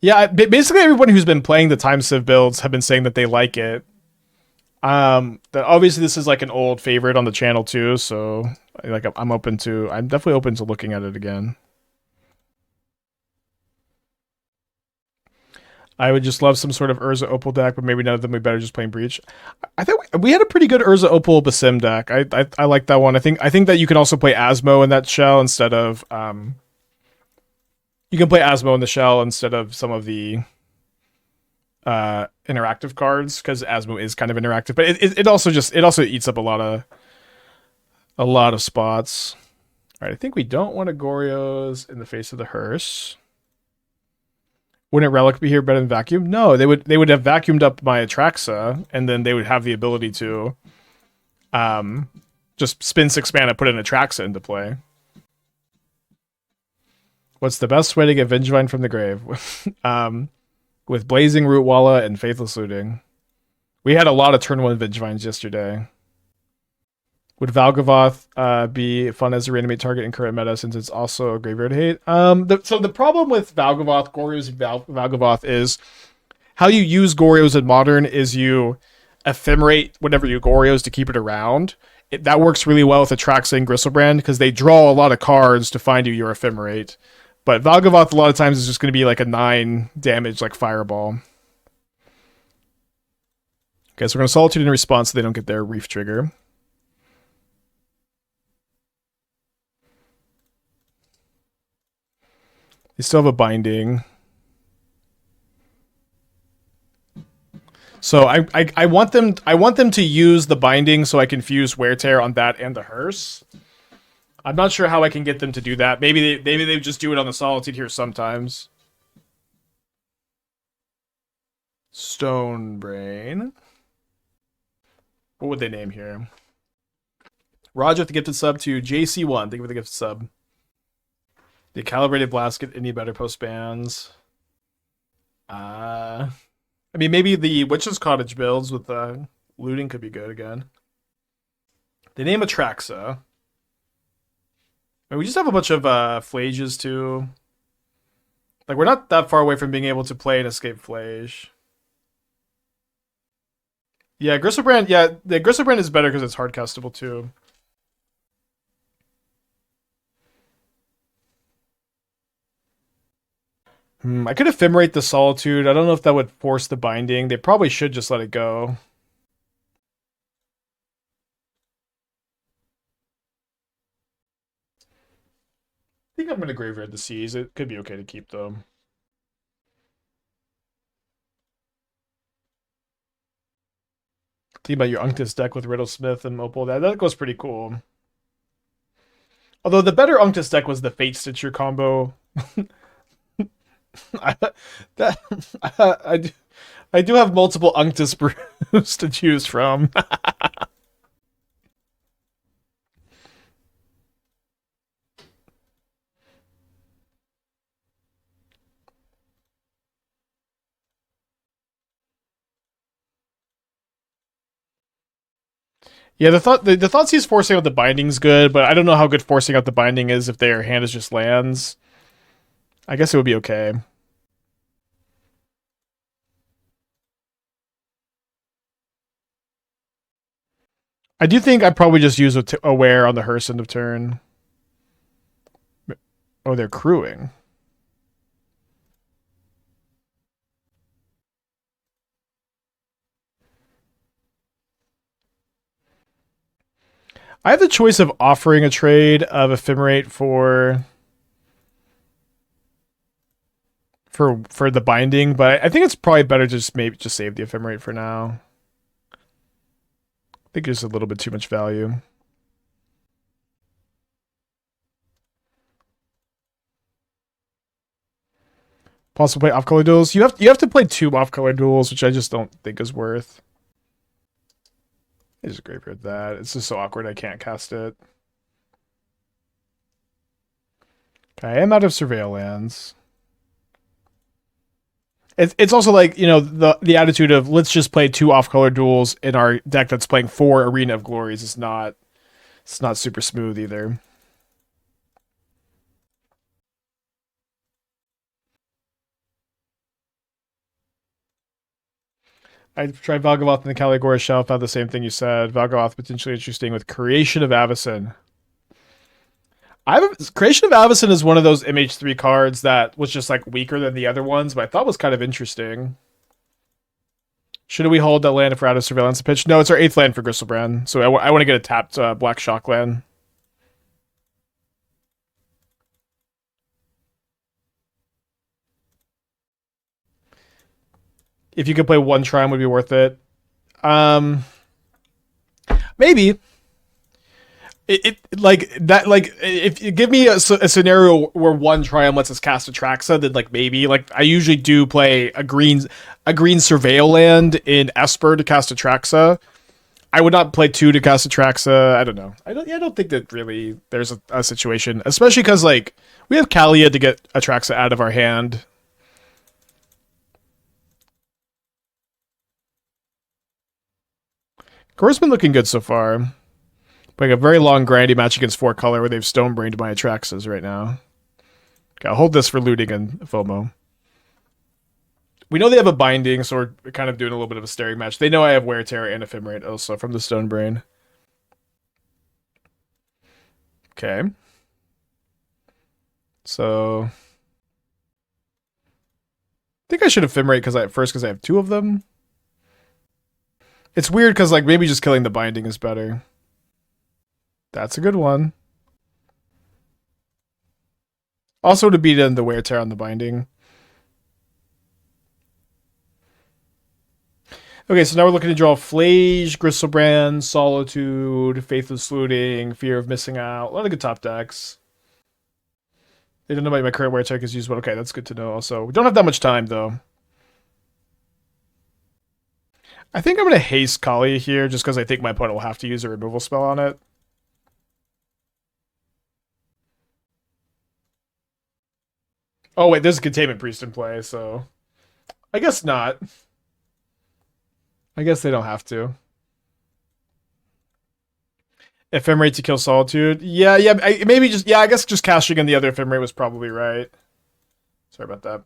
Speaker 1: Yeah, basically everyone who's been playing the time civ builds have been saying that they like it. That obviously this is like an old favorite on the channel too, so like I'm definitely open to looking at it again. I would just love some sort of Urza Opal deck, but maybe none of them would be better just playing Breach. I think we had a pretty good Urza Opal Basim deck. I like that one. I think that you can also play Asmo in that shell instead of you can play Asmo in the shell instead of some of the interactive cards because Asmo is kind of interactive, but it also eats up a lot of spots. All right, I think we don't want a Goryo's in the face of the hearse. Wouldn't Relic be here better than Vacuum? No, they would have vacuumed up my Atraxa, and then they would have the ability to just spin 6 mana, put an Atraxa into play. What's the best way to get Vengevine from the grave? With Blazing Root Walla and Faithless Looting. We had a lot of turn 1 Vengevines yesterday. Would Valgavoth be fun as a reanimate target in current meta since it's also a graveyard hate? So the problem with Valgavoth, Goryo's Valgavoth is how you use Goryo's in Modern is you ephemerate whenever you Goryo's to keep it around. That works really well with Atraxa and Griselbrand because they draw a lot of cards to find you your Ephemerate. But Valgavoth a lot of times is just going to be like a 9 damage like Fireball. Okay, so we're going to Solitude in response so they don't get their Reef trigger. They still have a binding. So I want them to use the binding so I can fuse Wear Tear on that and the hearse. I'm not sure how I can get them to do that. Maybe they just do it on the Solitude here sometimes. Stone Brain. What would they name here? Roger with the gifted sub to JC1. Thank you for the gifted sub. The Calibrated Blast get any better post bans? I mean, maybe the Witch's Cottage builds with looting could be good again. They name Atraxa. I mean, we just have a bunch of Phlages too. Like, we're not that far away from being able to play an Escape Phlage. Yeah, Griselbrand. Yeah, the Griselbrand is better because it's hard castable too. I could Ephemerate the Solitude. I don't know if that would force the binding. They probably should just let it go. I think I'm going to Graveyard the Seas. It could be okay to keep them. Think about your Unctus deck with Riddlesmith and Opal. That goes pretty cool. Although the better Unctus deck was the Fate Stitcher combo. I, that, I, I do have multiple Unctus brews to choose from. Yeah, the Thoughtseize forcing out the binding's good, but I don't know how good forcing out the binding is if their hand is just lands. I guess it would be okay. I do think I'd probably just use Aware on the Hearse end of turn. Oh, they're crewing. I have the choice of offering a trade of Ephemerate for the binding, but I think it's probably better to just maybe just save the Ephemerate for now. I think there's a little bit too much value. Possibly play off-color duels. You have to play 2 off-color duels, which I just don't think is worth. It's a graveyard that. It's just so awkward I can't cast it. Okay, I am out of Surveil lands. It's also like, you know, the attitude of let's just play 2 off-color duels in our deck that's playing 4 Arena of Glories is not it's not super smooth either. I tried Valgavoth and the Caligora Shell, found the same thing you said. Valgavoth potentially interesting with Creation of Avacyn. Creation of Avacyn is one of those MH3 cards that was just like weaker than the other ones, but I thought was kind of interesting. Should we hold that land if we're out of surveillance pitch? No, it's our 8th land for Griselbrand, so I want to get a tapped Black Shock land. If you could play 1 Trime, would be worth it. Maybe. Like that, like if you give me a scenario where 1 Triumph lets us cast Atraxa, then like maybe, like I usually do play a green Surveil land in Esper to cast Atraxa. I would not play 2 to cast Atraxa. I don't know. I don't think that really there's a situation, especially because like we have Kaalia to get Atraxa out of our hand. Gore's been looking good so far. Playing a very long grindy match against 4 color where they've Stonebrained my Atraxas right now. Okay, I'll hold this for looting and FOMO. We know they have a binding, so we're kind of doing a little bit of a staring match. They know I have Wear Terror and Ephemerate also from the Stonebrain. Okay. So I think I should Ephemerate because I have 2 of them. It's weird because like maybe just killing the binding is better. That's a good one. Also to beat in the Wear Tear on the binding. Okay, so now we're looking to draw Phlage, Griselbrand, Solitude, Faithless Looting, Fear of Missing Out. A lot of good top decks. They don't know about my current Wear Tear is used, but okay, that's good to know also. We don't have that much time though. I think I'm going to haste Kaalia here just because I think my opponent will have to use a removal spell on it. Oh wait, there's a Containment Priest in play, so I guess not. I guess they don't have to. Ephemerate to kill Solitude. Yeah, maybe just, yeah, I guess just casting in the other Ephemerate was probably right. Sorry about that.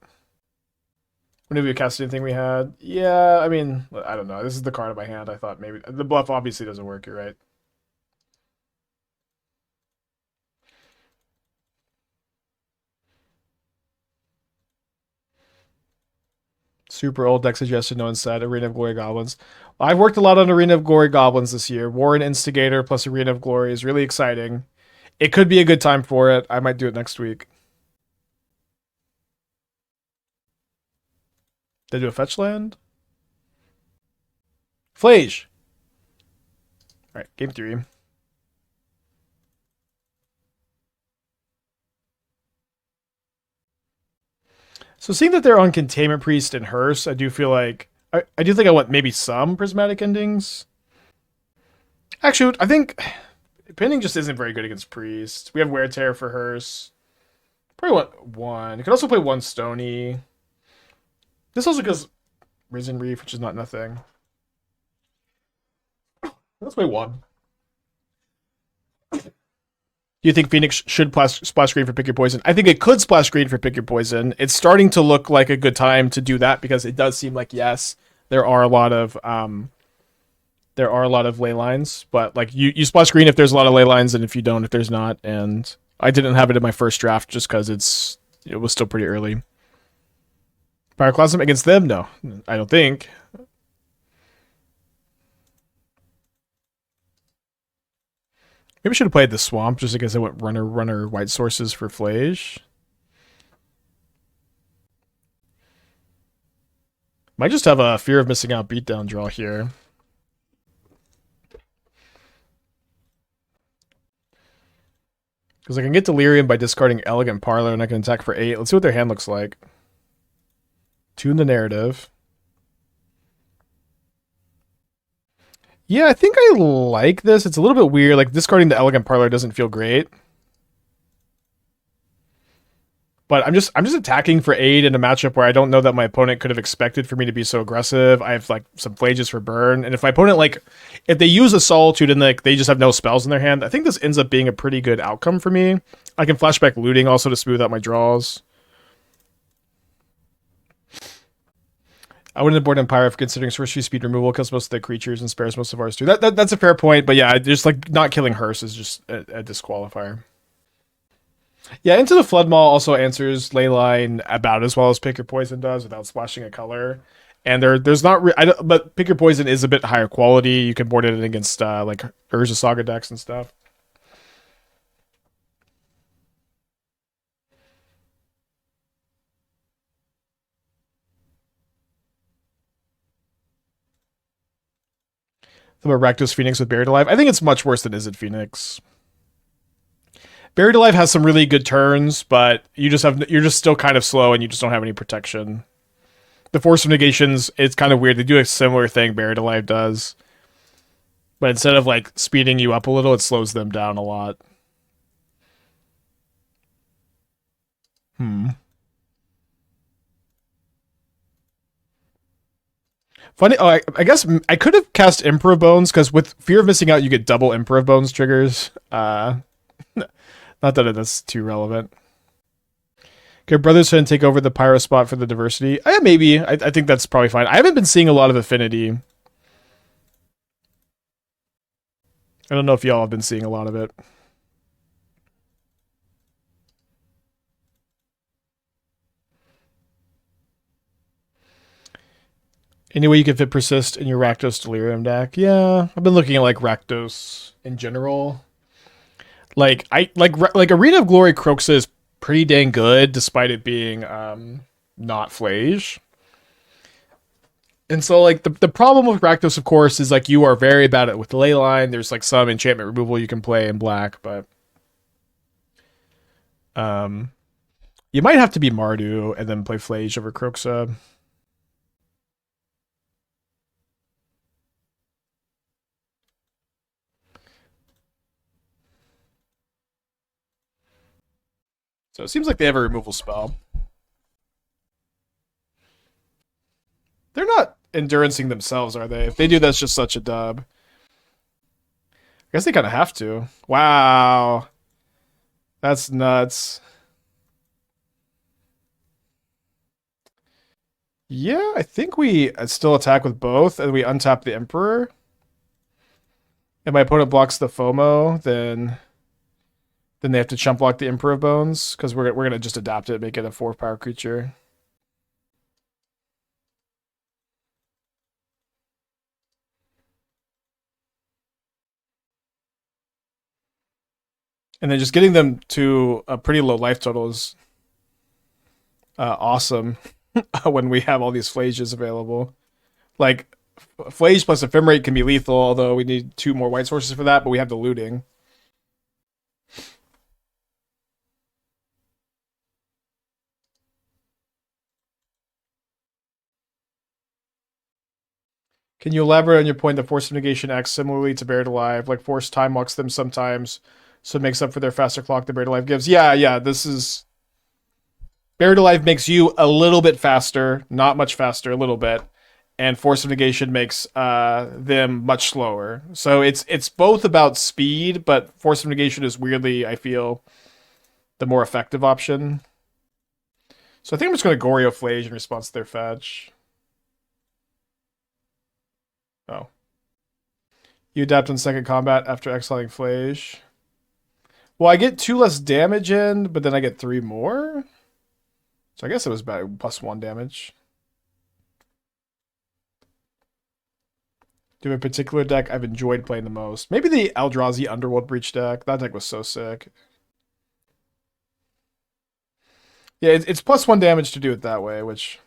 Speaker 1: Whenever we cast anything we had. Yeah, I mean, I don't know. This is the card in my hand. I thought maybe the bluff obviously doesn't work, you're right. Super old deck suggestion, no one said. Arena of Glory Goblins. I've worked a lot on Arena of Glory Goblins this year. Warren Instigator plus Arena of Glory is really exciting. It could be a good time for it. I might do it next week. They do a fetch land? Phlage. Alright, game 3. So seeing that they're on Containment Priest and Hearse, I do feel like I do think I want maybe some Prismatic Endings. Actually, I think Pending just isn't very good against Priest. We have Wear Tear for Hearse. Probably want one. You could also play one Stony. This also goes Risen Reef, which is not nothing. Let's play one. Do you think Phoenix should splash green for Pick Your Poison? I think it could splash green for Pick Your Poison. It's starting to look like a good time to do that because it does seem like, yes, there are a lot of ley lines, but like you splash green if there's a lot of ley lines, and if you don't, if there's not. And I didn't have it in my first draft just because it was still pretty early. Pyroclasm against them? No, I don't think. Maybe I should have played the Swamp just because I went runner white sources for Phlage. Might just have a fear of missing out beatdown draw here. Because I can get Delirium by discarding Elegant Parlor and I can attack for 8. Let's see what their hand looks like. Tune the narrative. Yeah, I think I like this. It's a little bit weird. Like, discarding the Elegant Parlor doesn't feel great. But I'm just attacking for 8 in a matchup where I don't know that my opponent could have expected for me to be so aggressive. I have like some Phlages for burn, and if my opponent if they use a Solitude and they just have no spells in their hand, I think this ends up being a pretty good outcome for me. I can flashback Looting also to smooth out my draws. I wouldn't have board Empire if considering sorcery speed removal kills most of the creatures and spares most of ours too. That's a fair point, but yeah, just like not killing Hearse is just a disqualifier. Yeah, Into the Flood Maw also answers Leyline about as well as Pick Your Poison does without splashing a color. And there's not, but Pick Your Poison is a bit higher quality. You can board it against like Urza Saga decks and stuff. The Rakdos Phoenix with Buried Alive. I think it's much worse than Izzet Phoenix. Buried Alive has some really good turns, but you're just still kind of slow and you just don't have any protection. The Force of Negations, it's kind of weird. They do a similar thing Buried Alive does. But instead of like speeding you up a little, it slows them down a lot. Funny. Oh, I guess I could have cast Emperor Bones because with Fear of Missing Out, you get double Emperor Bones triggers. Not that that's too relevant. Okay, Brothers trying to take over the Pyro spot for the diversity. Maybe. I think that's probably fine. I haven't been seeing a lot of Affinity. I don't know if y'all have been seeing a lot of it. Any way you can fit Persist in your Rakdos Delirium deck? Yeah, I've been looking at like Rakdos in general. Like Arena of Glory Croxa is pretty dang good, despite it being not Phlage. And so like the problem with Rakdos, of course, is like you are very bad at with the Leyline. There's like some enchantment removal you can play in black, but you might have to be Mardu and then play Phlage over Croxa. So it seems like they have a removal spell. They're not endurancing themselves, are they? If they do, that's just such a dub. I guess they kind of have to. Wow. That's nuts. Yeah, I think we still attack with both, and we untap the Emperor. And my opponent blocks the FOMO, then they have to chump block the Emperor of Bones, because we're gonna just adapt it, make it a 4-power creature. And then just getting them to a pretty low life total is awesome when we have all these Phlages available. Like, Phlage plus Ephemerate can be lethal, although we need 2 more white sources for that, but we have the Looting. Can you elaborate on your point that Force of Negation acts similarly to Buried Alive? Like Force time walks them sometimes, so it makes up for their faster clock that Buried Alive gives. Yeah, this is... Buried Alive makes you a little bit faster, not much faster, a little bit. And Force of Negation makes them much slower. So it's both about speed, but Force of Negation is weirdly, I feel, the more effective option. So I think I'm just going to Goryo Phlage in response to their fetch. Oh. You adapt in second combat after exiling Phlage. Well, I get 2 less damage in, but then I get 3 more? So I guess it was about +1 damage. Do you have a particular deck I've enjoyed playing the most? Maybe the Eldrazi Underworld Breach deck. That deck was so sick. Yeah, it's +1 damage to do it that way, which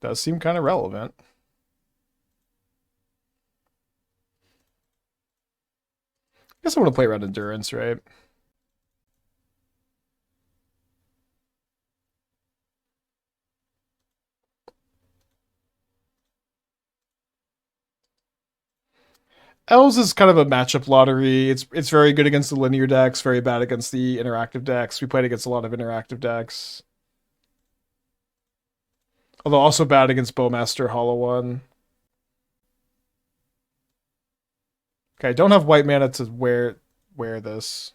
Speaker 1: does seem kind of relevant. I guess I want to play around Endurance, right? Elves is kind of a matchup lottery. It's very good against the linear decks, very bad against the interactive decks. We played against a lot of interactive decks. Although also bad against Bowmaster Hollow One. Okay, I don't have white mana to wear this.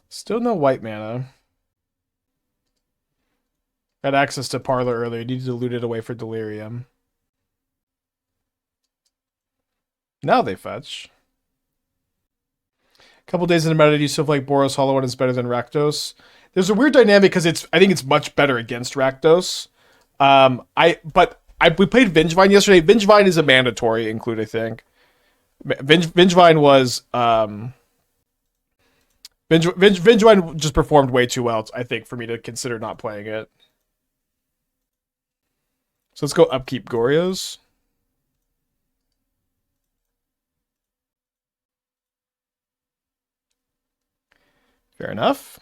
Speaker 1: Still no white mana. Had access to Parlor earlier. Needed to loot it away for Delirium. Now they fetch. A couple days in the meta, do you still feel like Boros Hollow One is better than Rakdos? There's a weird dynamic because I think it's much better against Rakdos. We played Vengevine yesterday. Vengevine is a mandatory include, I think. Vengevine was Vengevine just performed way too well, I think, for me to consider not playing it. So let's go upkeep Goryos. Fair enough.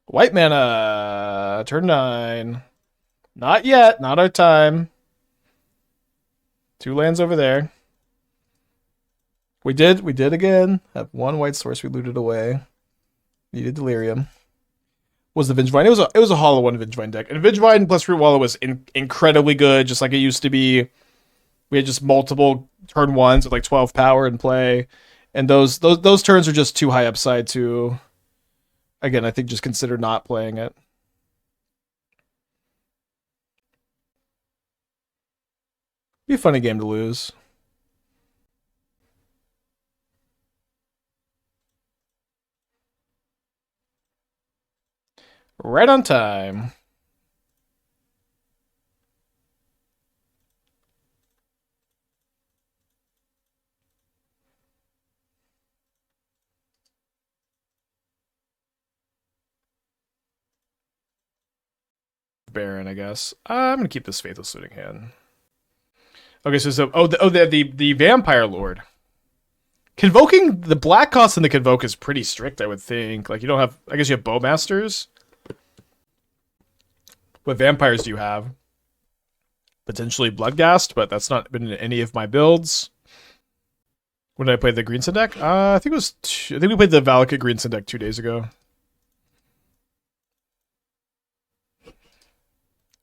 Speaker 1: White mana. Turn 9. Not yet. Not our time. 2 lands over there. We did again. Have 1 white source we looted away. Needed Delirium. Was the Vengevine? It was a Hollow One Vengevine deck. And Vengevine plus Root Wallow was incredibly good, just like it used to be. We had just multiple turn 1s with like 12 power in play. And those turns are just too high upside to, again, I think just consider not playing it. Be a funny game to lose. Right on time. Baron, I guess. I'm gonna keep this Faithless Looting hand. Okay, so the Vampire Lord. Convoking the black cost in the Convoke is pretty strict, I would think. Like you don't have, I guess you have Bowmasters. What vampires do you have? Potentially Bloodghast, but that's not been in any of my builds. When did I play the Green Sun deck? I think I think we played the Valakut Green Sun deck 2 days ago.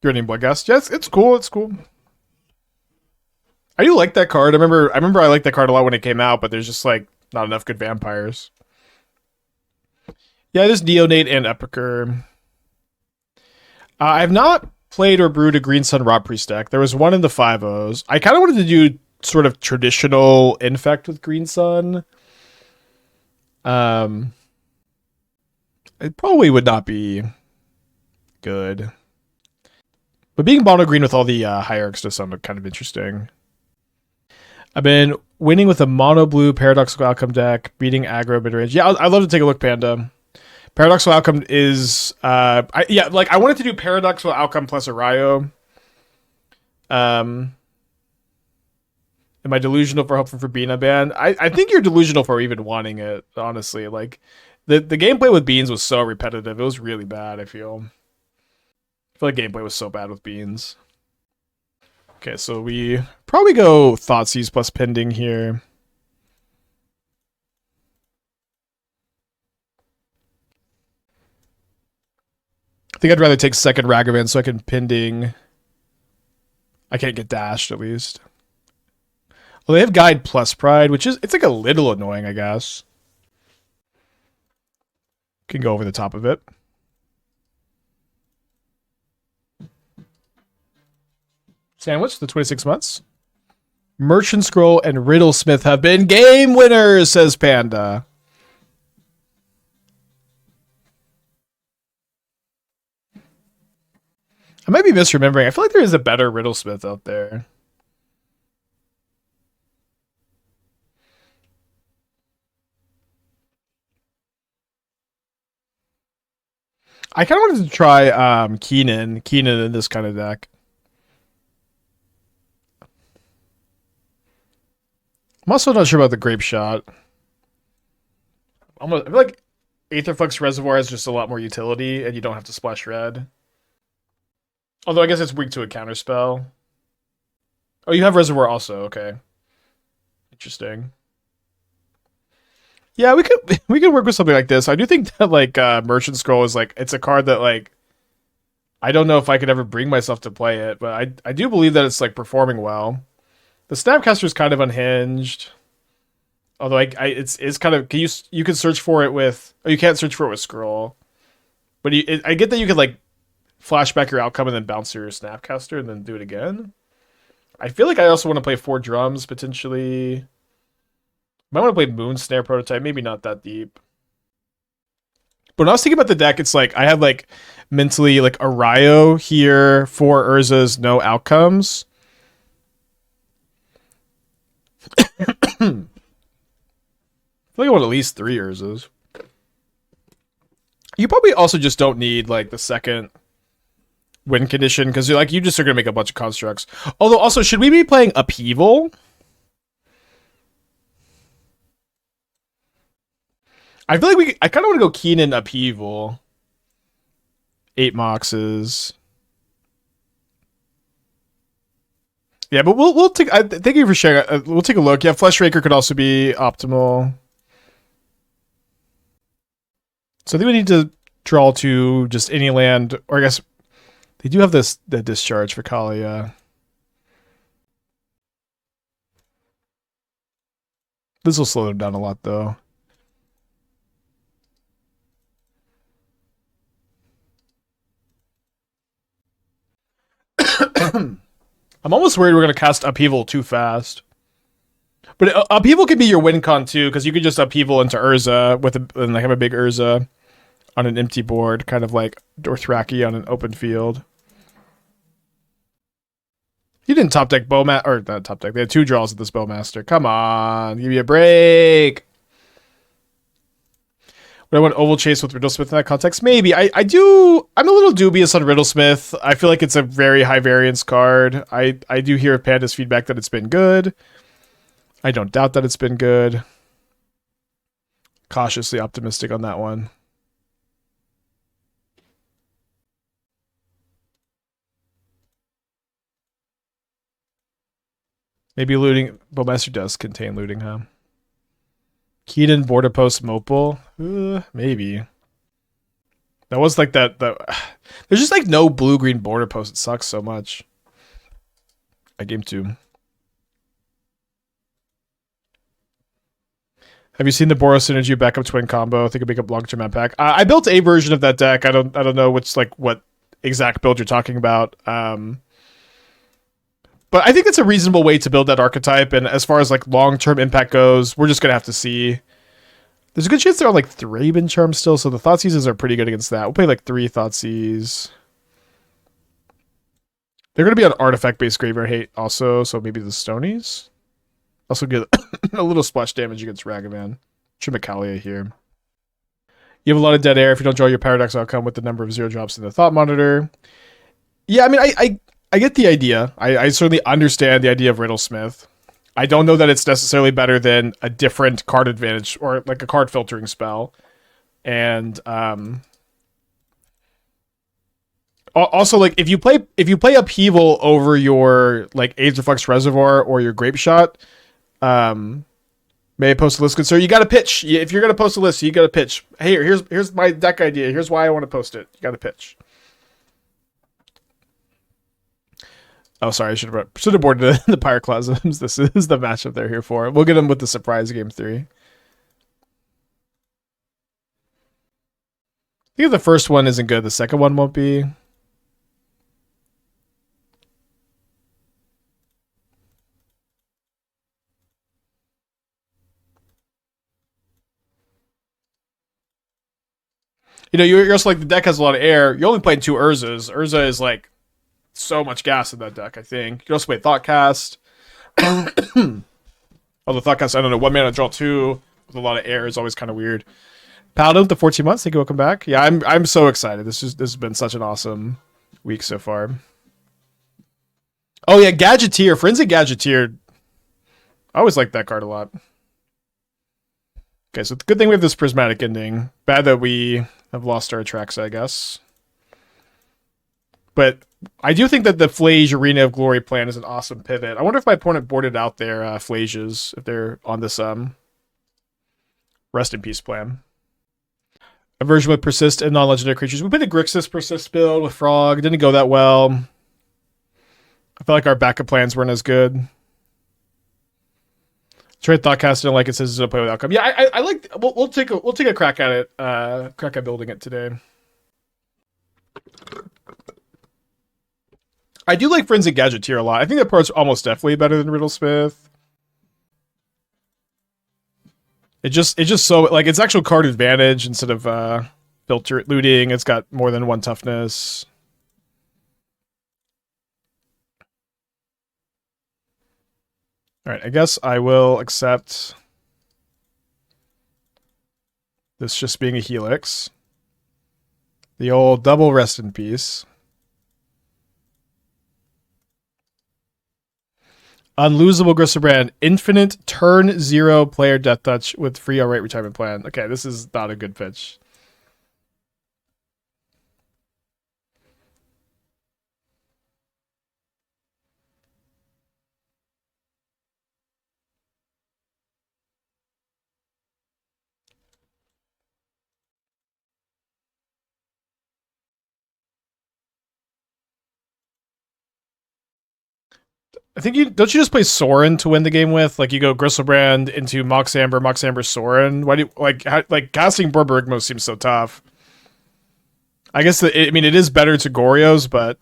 Speaker 1: You're named Bloodghast. Yes, it's cool. It's cool. I do like that card. I remember I liked that card a lot when it came out, but there's just like not enough good vampires. Yeah, there's Neonate and Epicure. I've not played or brewed a Green Sun Rot Priest deck. There was one in the 5-0s. I kind of wanted to do sort of traditional Infect with Green Sun. It probably would not be good. But being mono green with all the hierarchs does sound kind of interesting. I've been winning with a mono blue Paradoxical Outcome deck, beating aggro mid-range. Yeah, I'd love to take a look, Panda. Paradoxical Outcome is... I wanted to do Paradoxical Outcome plus Arayo. Am I delusional for hoping for being a ban? I think you're delusional for even wanting it, honestly. Like, the gameplay with Beans was so repetitive. It was really bad, I feel. I feel like gameplay was so bad with Beans. Okay, so we probably go Thoughtseize plus Pending here. I think I'd rather take second Ragavan so I can Pending. I can't get dashed, at least. Well, they have Guide plus Pride, which is, it's like a little annoying, I guess. Can go over the top of it. Sandwich, the 26 months. Merchant Scroll and Riddlesmith have been game winners, says Panda. I might be misremembering. I feel like there is a better Riddlesmith out there. I kind of wanted to try Keenan in this kind of deck. I'm also not sure about the Grape Shot. I feel like Aetherflux Reservoir has just a lot more utility, and you don't have to splash red. Although I guess it's weak to a counterspell. Oh, you have Reservoir also. Okay. Interesting. Yeah, we could work with something like this. I do think that like Merchant Scroll is like it's a card that like I don't know if I could ever bring myself to play it, but I do believe that it's like performing well. The Snapcaster is kind of unhinged. Although it's kind of you can search for it with you can't search for it with Scroll. But I get that you could like flashback your outcome and then bounce your Snapcaster and then do it again. I feel like I also want to play 4 drums potentially. Might want to play Moon Snare Prototype, maybe not that deep. But when I was thinking about the deck, it's like I have like mentally like Arayo here, 4 Urzas, no outcomes. I feel like I want at least 3 Urzas. You probably also just don't need like the second win condition because you just are gonna make a bunch of constructs. Although also, should we be playing Upheaval? I feel like I kind of want to go Keenan Upheaval. 8 Moxes. Yeah, but we'll take. Thank you for sharing. We'll take a look. Yeah, Fleshraker could also be optimal. So I think we need to draw to just any land, or I guess they do have the discharge for Kaalia. This will slow them down a lot, though. I'm almost worried we're going to cast Upheaval too fast. But Upheaval could be your win con too, because you could just Upheaval into Urza and like have a big Urza on an empty board, kind of like Dothraki on an open field. You didn't top deck Bowmaster, or not top deck. They had 2 draws with this Bowmaster. Come on, give me a break. Would I want Oval Chase with Riddlesmith in that context? Maybe. I do. I'm a little dubious on Riddlesmith. I feel like it's a very high variance card. I do hear Panda's feedback that it's been good. I don't doubt that it's been good. Cautiously optimistic on that one. Maybe looting. Bowmaster does contain looting, huh? Keenan Border Post Mopal? Maybe. That was like that. There's just like no blue-green Border Post. It sucks so much. Game 2. Have you seen the Boros Synergy backup twin combo? I think it'd make a long-term impact. I built a version of that deck. I don't know what exact build you're talking about. But I think it's a reasonable way to build that archetype. And as far as like long-term impact goes, we're just gonna have to see. There's a good chance they're on like Thraben Charm still, so the Thoughtseizes are pretty good against that. We'll play like 3 Thoughtseize. They're gonna be on artifact-based graveyard hate also, so maybe the Stonies. Also get a little splash damage against Ragavan. Trim a Kaalia here. You have a lot of dead air if you don't draw your Paradox outcome with the number of 0 drops in the Thought Monitor. Yeah, I mean, I get the idea. I certainly understand the idea of Riddlesmith. I don't know that it's necessarily better than a different card advantage or like a card filtering spell. And also, like if you play Upheaval over your like Age Reflex Reservoir or your Grape Shot, may I post a list concern? You got to pitch. If you're gonna post a list, you got to pitch. Hey, here's my deck idea. Here's why I want to post it. You got to pitch. Oh, sorry, I should have boarded the Pyroclasms. This is the matchup they're here for. We'll get them with the surprise game 3. I think the first one isn't good. The second one won't be. You know, you're also like the deck has a lot of air. You're only playing 2 Urzas. Urza is like so much gas in that deck, I think. You can also play Thoughtcast. Although Thoughtcast, I don't know, 1 mana draw 2 with a lot of air is always kind of weird. Paladin with the 14 months. Thank you. Welcome back. Yeah, I'm so excited. This has been such an awesome week so far. Oh yeah, Gadgeteer, Frenzied Gadgeteer. I always liked that card a lot. Okay, so the good thing we have this Prismatic Ending. Bad that we have lost our Atraxa, I guess. But I do think that the Phlage Arena of Glory plan is an awesome pivot. I wonder if my opponent boarded out their Phlages, if they're on this Rest in Peace plan. Aversion with Persist and non-legendary creatures. We played a Grixis Persist build with Frog. It didn't go that well. I felt like our backup plans weren't as good. Trade Thoughtcast didn't like it, says it's gonna play with outcome. Yeah, I like. We'll take a crack at it. Crack at building it today. I do like Frenzied Gadgeteer a lot. I think that part's almost definitely better than Riddlesmith. It just so like it's actual card advantage instead of filter looting. It's got more than 1 toughness. All right, I guess I will accept this just being a Helix. The old double Rest in Peace. Unlosable Griselbrand, infinite turn 0 player death touch with free outright retirement plan. Okay, this is not a good pitch. I think don't you just play Sorin to win the game with? Like you go Griselbrand into Mox Amber, Sorin. Why do you like casting Borborygmos seems so tough? I guess it is better to Goryo's, but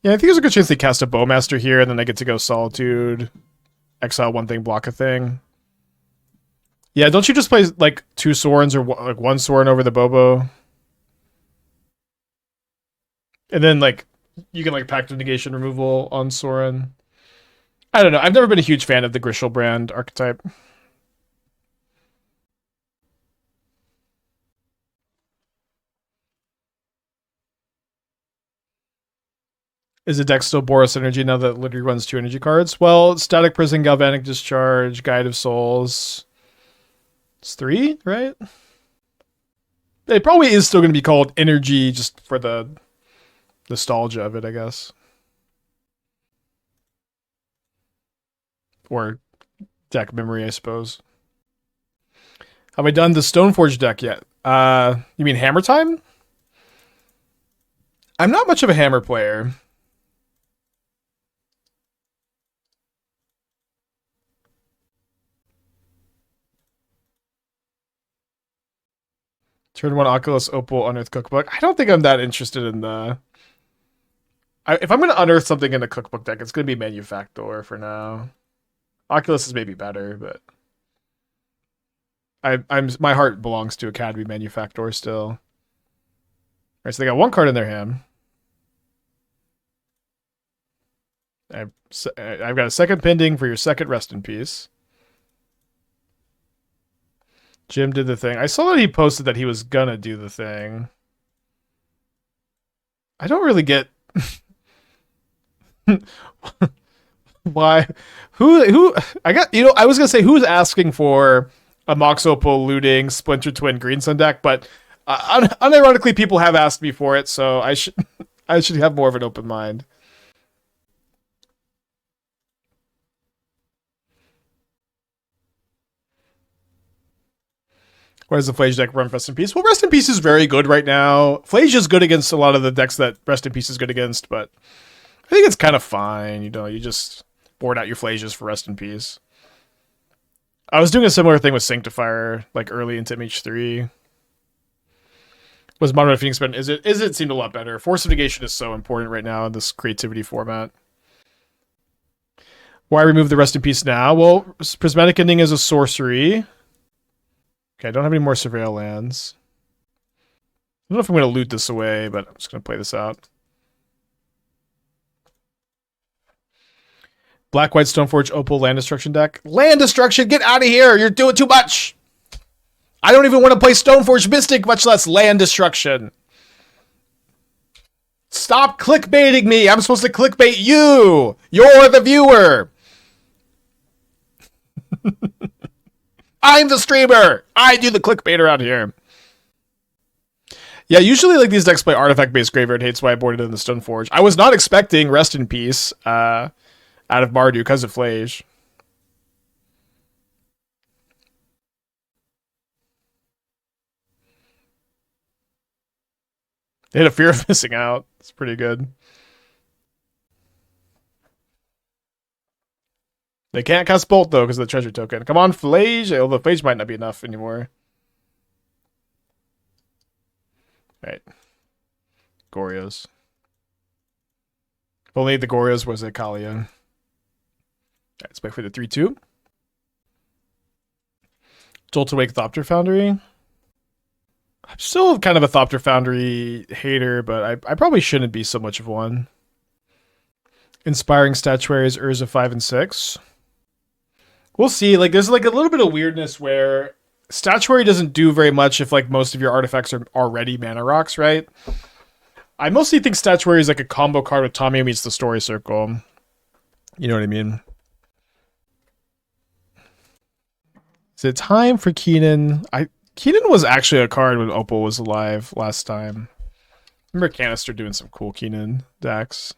Speaker 1: yeah, I think there's a good chance they cast a Bowmaster here, and then they get to go Solitude, exile 1 thing, block a thing. Yeah, don't you just play like 2 Sorins or like 1 Sorin over the Bobo, and then like you can like Pact of Negation removal on Sorin. I don't know. I've never been a huge fan of the Griselbrand archetype. Is the deck still Boros Energy now that it literally runs 2 energy cards? Well, Static Prison, Galvanic Discharge, Guide of Souls. It's 3, right? It probably is still going to be called Energy just for the nostalgia of it, I guess. Or deck memory, I suppose. Have I done the Stoneforge deck yet? You mean Hammer Time? I'm not much of a Hammer player. Turn 1 Oculus Opal Unearth Cookbook. I don't think I'm that interested in the... if I'm going to unearth something in a cookbook deck, it's going to be Manufactor for now. Oculus is maybe better, but my heart belongs to Academy Manufactor still. All right, so they got 1 card in their hand. I've got a second pending for your second Rest in Peace. Jim did the thing. I saw that he posted that he was gonna do the thing. I don't really get Why? Who? I got, I was gonna say who's asking for a Mox Opal looting Splinter Twin Green Sun deck, but unironically, people have asked me for it, so I should I should have more of an open mind. Why does the Phlage deck run Rest in Peace? Well, Rest in Peace is very good right now. Phlage is good against a lot of the decks that Rest in Peace is good against, but I think it's kind of fine. You just board out your Phlages for Rest in Peace. I was doing a similar thing with Sanctifier, like early into MH3. Was Modern Phoenix better? Is it seemed a lot better? Force of Negation is so important right now in this creativity format. Why remove the Rest in Peace now? Well, Prismatic Ending is a sorcery. Okay, I don't have any more Surveil lands. I don't know if I'm going to loot this away, but I'm just going to play this out. Black-White Stoneforge Opal Land Destruction deck. Land Destruction, get out of here! You're doing too much! I don't even want to play Stoneforge Mystic, much less Land Destruction. Stop clickbaiting me! I'm supposed to clickbait you! You're the viewer! I'm the streamer! I do the clickbait around here. Yeah, usually like these decks play artifact-based graveyard hates, why I boarded in the Stoneforge. I was not expecting Rest in Peace out of Mardu because of Phlage. They had a fear of missing out. It's pretty good. They can't cast Bolt, though, because of the treasure token. Come on, Phlage! Although Phlage might not be enough anymore. Right. Goryos. If only the Goryos was a Kaalia. Alright, let's wait for the 3-2. Jolt Awake Thopter Foundry. I'm still kind of a Thopter Foundry hater, but I probably shouldn't be so much of one. Inspiring Statuaries, Urza 5 and 6. We'll see. Like, there's like a little bit of weirdness where Statuary doesn't do very much if like most of your artifacts are already mana rocks, right? I mostly think Statuary is like a combo card with Tommy Meets the Story Circle. You know what I mean? Is it time for Keenan? Keenan was actually a card when Opal was alive last time. Remember Canister doing some cool Keenan decks.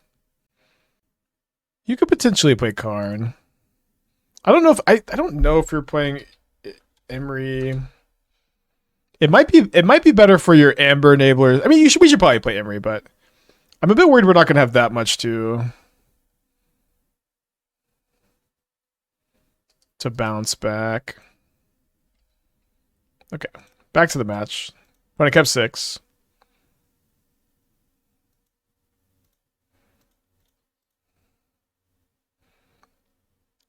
Speaker 1: You could potentially play Karn. I don't know if I don't know if you're playing Emery. It might be better for your Amber enablers. I mean, we should probably play Emery, but I'm a bit worried we're not gonna have that much to bounce back. Okay, back to the match. When I kept 6.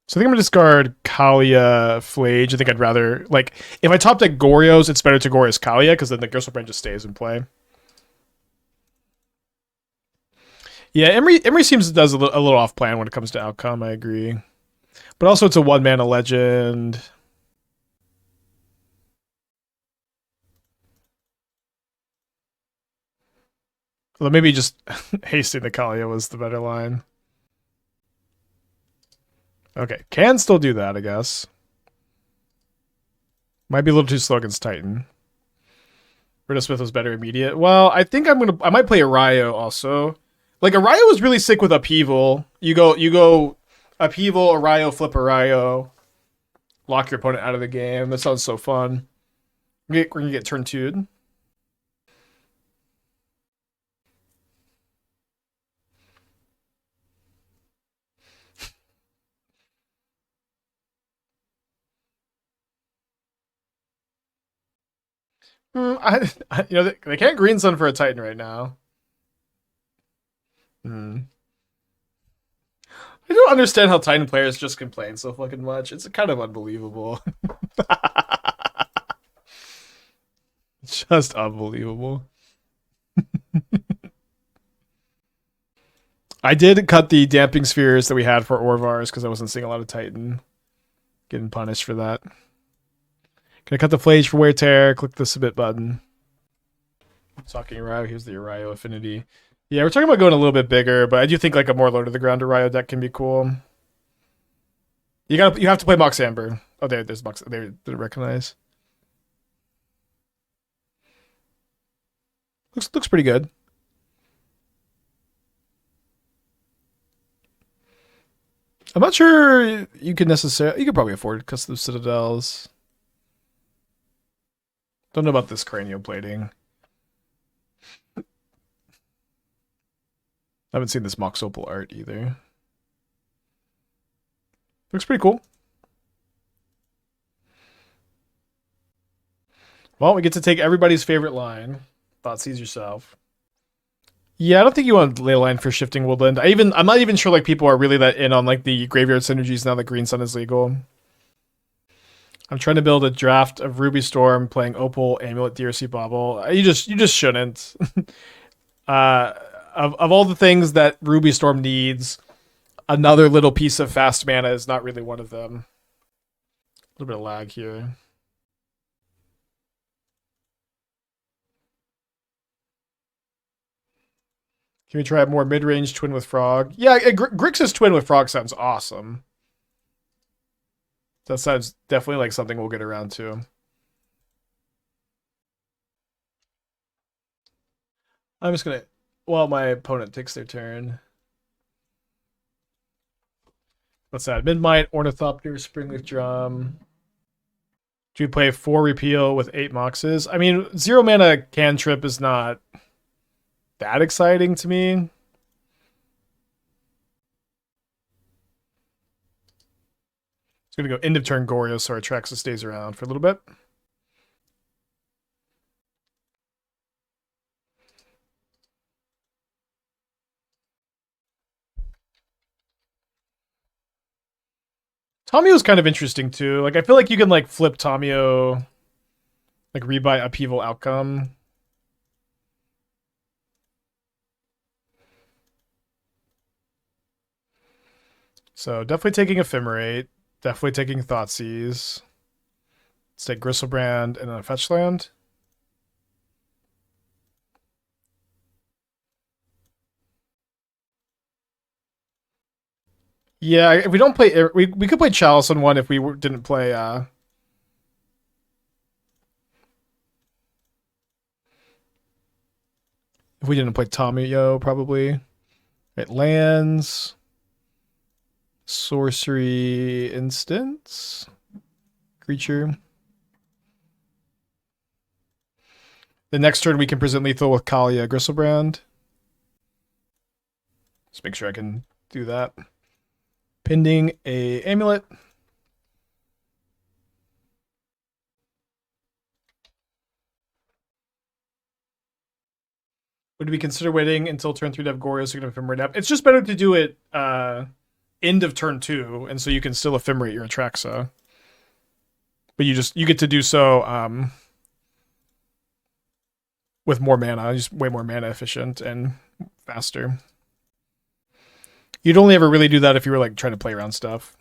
Speaker 1: So I think I'm going to discard Kaalia Phlage. I think I'd rather, like, if I top deck Goryos, it's better to Goryos Kaalia, because then the Griselbrand just stays in play. Yeah, Emery seems does a little off plan when it comes to outcome, I agree. But also it's a 1-mana legend. Although maybe just hasting the Kaalia was the better line. Okay, can still do that, I guess. Might be a little too slow against Titan. Smith was better immediate. Well, I think I might play Arayo also. Like, Arayo was really sick with Upheaval. You go Upheaval, Arayo, flip Arayo. Lock your opponent out of the game. That sounds so fun. We're gonna get turn 2'd. They can't Green Sun for a Titan right now. I don't understand how Titan players just complain so fucking much. It's kind of unbelievable. Just unbelievable. I did cut the damping spheres that we had for Orvars because I wasn't seeing a lot of Titan. Getting punished for that. Gonna cut the Phlage for Wear Tear, click the submit button. Talking Arayo, here's the Arayo affinity. Yeah, we're talking about going a little bit bigger, but I do think like a more low to the ground Arayo deck can be cool. You have to play Mox Amber. Oh, there's Mox. They didn't recognize. Looks pretty good. I'm not sure you could necessarily. You could probably afford custom citadels. Don't know about this cranial plating. I haven't seen this Mox Opal art either. Looks pretty cool. Well, we get to take everybody's favorite line. Thoughtseize yourself. Yeah, I don't think you want Leyline for shifting woodland. I'm not even sure like people are really that in on like the graveyard synergies now that Green Sun is legal. I'm trying to build a draft of Ruby Storm playing Opal, Amulet, DRC Bobble. You just shouldn't. uh, of all the things that Ruby Storm needs, another little piece of fast mana is not really one of them. A little bit of lag here. Can we try a more mid-range twin with Frog? Yeah, Grixis twin with Frog sounds awesome. That sounds definitely like something we'll get around to. I'm just gonna, while my opponent takes their turn. What's that? Midnight, Ornithopter, Springleaf Drum. Do we play 4 Repeal with 8 Moxes? I mean, 0 mana cantrip is not that exciting to me. It's gonna go end of turn Goryo, so Atraxa stays around for a little bit. Tamio's kind of interesting too. Like I feel like you can like flip Tamio, like rebuy Upheaval Outcome. So definitely taking Ephemerate, definitely taking Thoughtseize. Let's take Griselbrand and then a fetch land. Yeah, if we don't play, we could play Chalice on one if we didn't play. If we didn't play Tamio, probably. Right, lands, sorcery, instance, creature. The next turn we can present lethal with Kaalia, Griselbrand. Just make sure I can do that. Pending a amulet. Would we consider waiting until turn 3 to have Goryo so you can ephemerate up? It's just better to do it end of turn 2, and so you can still ephemerate your Atraxa. But you get to do so with more mana, just way more mana efficient and faster. You'd only ever really do that if you were like trying to play around stuff.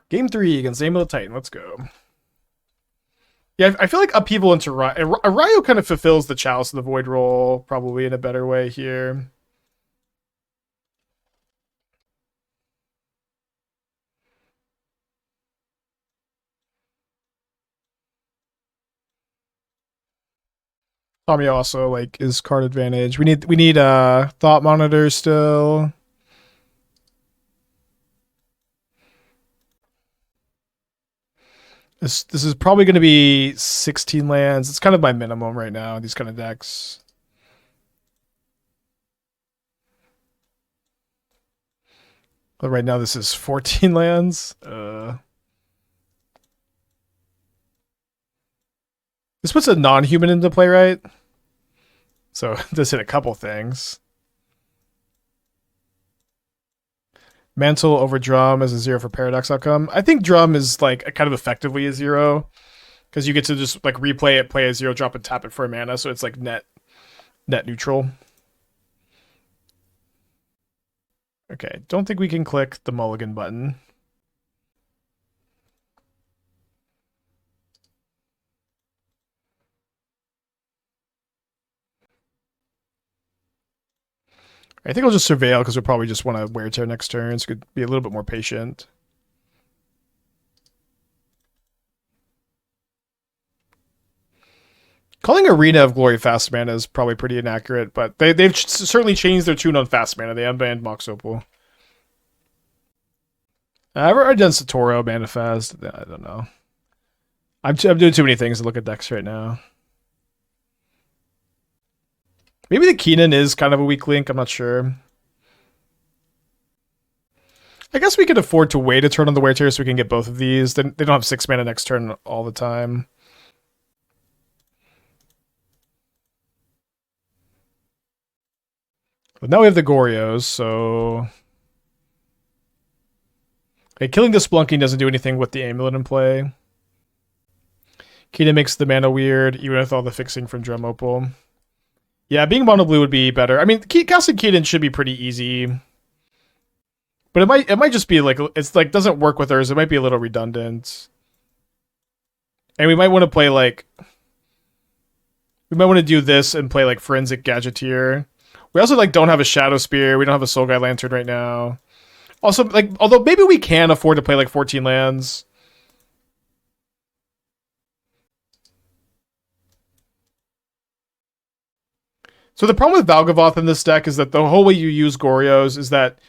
Speaker 1: Game 3 against Amulet Titan. Let's go. Yeah, I feel like Upheaval into Ryo kind of fulfills the Chalice of the Void role probably in a better way here. Tommy also like is card advantage. We need Thought Monitor still. This is probably going to be 16 lands. It's kind of my minimum right now. These kind of decks. But right now this is 14 lands. This puts a non-human into play, right? So this hit a couple things. Mantle over Drum as a 0 for Paradox outcome. I think Drum is like kind of effectively a 0 because you get to just like replay it, play a 0, drop and tap it for a mana, so it's like net neutral. Okay, don't think we can click the mulligan button. I think I'll just Surveil because we'll probably just want to Wear Tear next turn, so could be a little bit more patient. Calling Arena of Glory fast mana is probably pretty inaccurate, but they've certainly changed their tune on fast mana. They unbanned Mox Opal. I've already done Satoro Manifest. I don't know. I'm doing too many things to look at decks right now. Maybe the Keenan is kind of a weak link. I'm not sure. I guess we could afford to wait a turn on the Wear Tear so we can get both of these. Then they don't have 6 mana next turn all the time. But now we have the Goryos, so... Okay, killing the Splunking doesn't do anything with the Amulet in play. Keenan makes the mana weird, even with all the fixing from Drum Opal. Yeah, being mono blue would be better. I mean, casting Keenan should be pretty easy. But it might just be like, it's like, doesn't work with hers. It might be a little redundant. And we might want to play like... We might want to do this and play like Forensic Gadgeteer. We also like don't have a Shadow Spear. We don't have a Soul Guide Lantern right now. Also, like, although maybe we can afford to play like 14 lands. So the problem with Valgavoth in this deck is that the whole way you use Goryos is that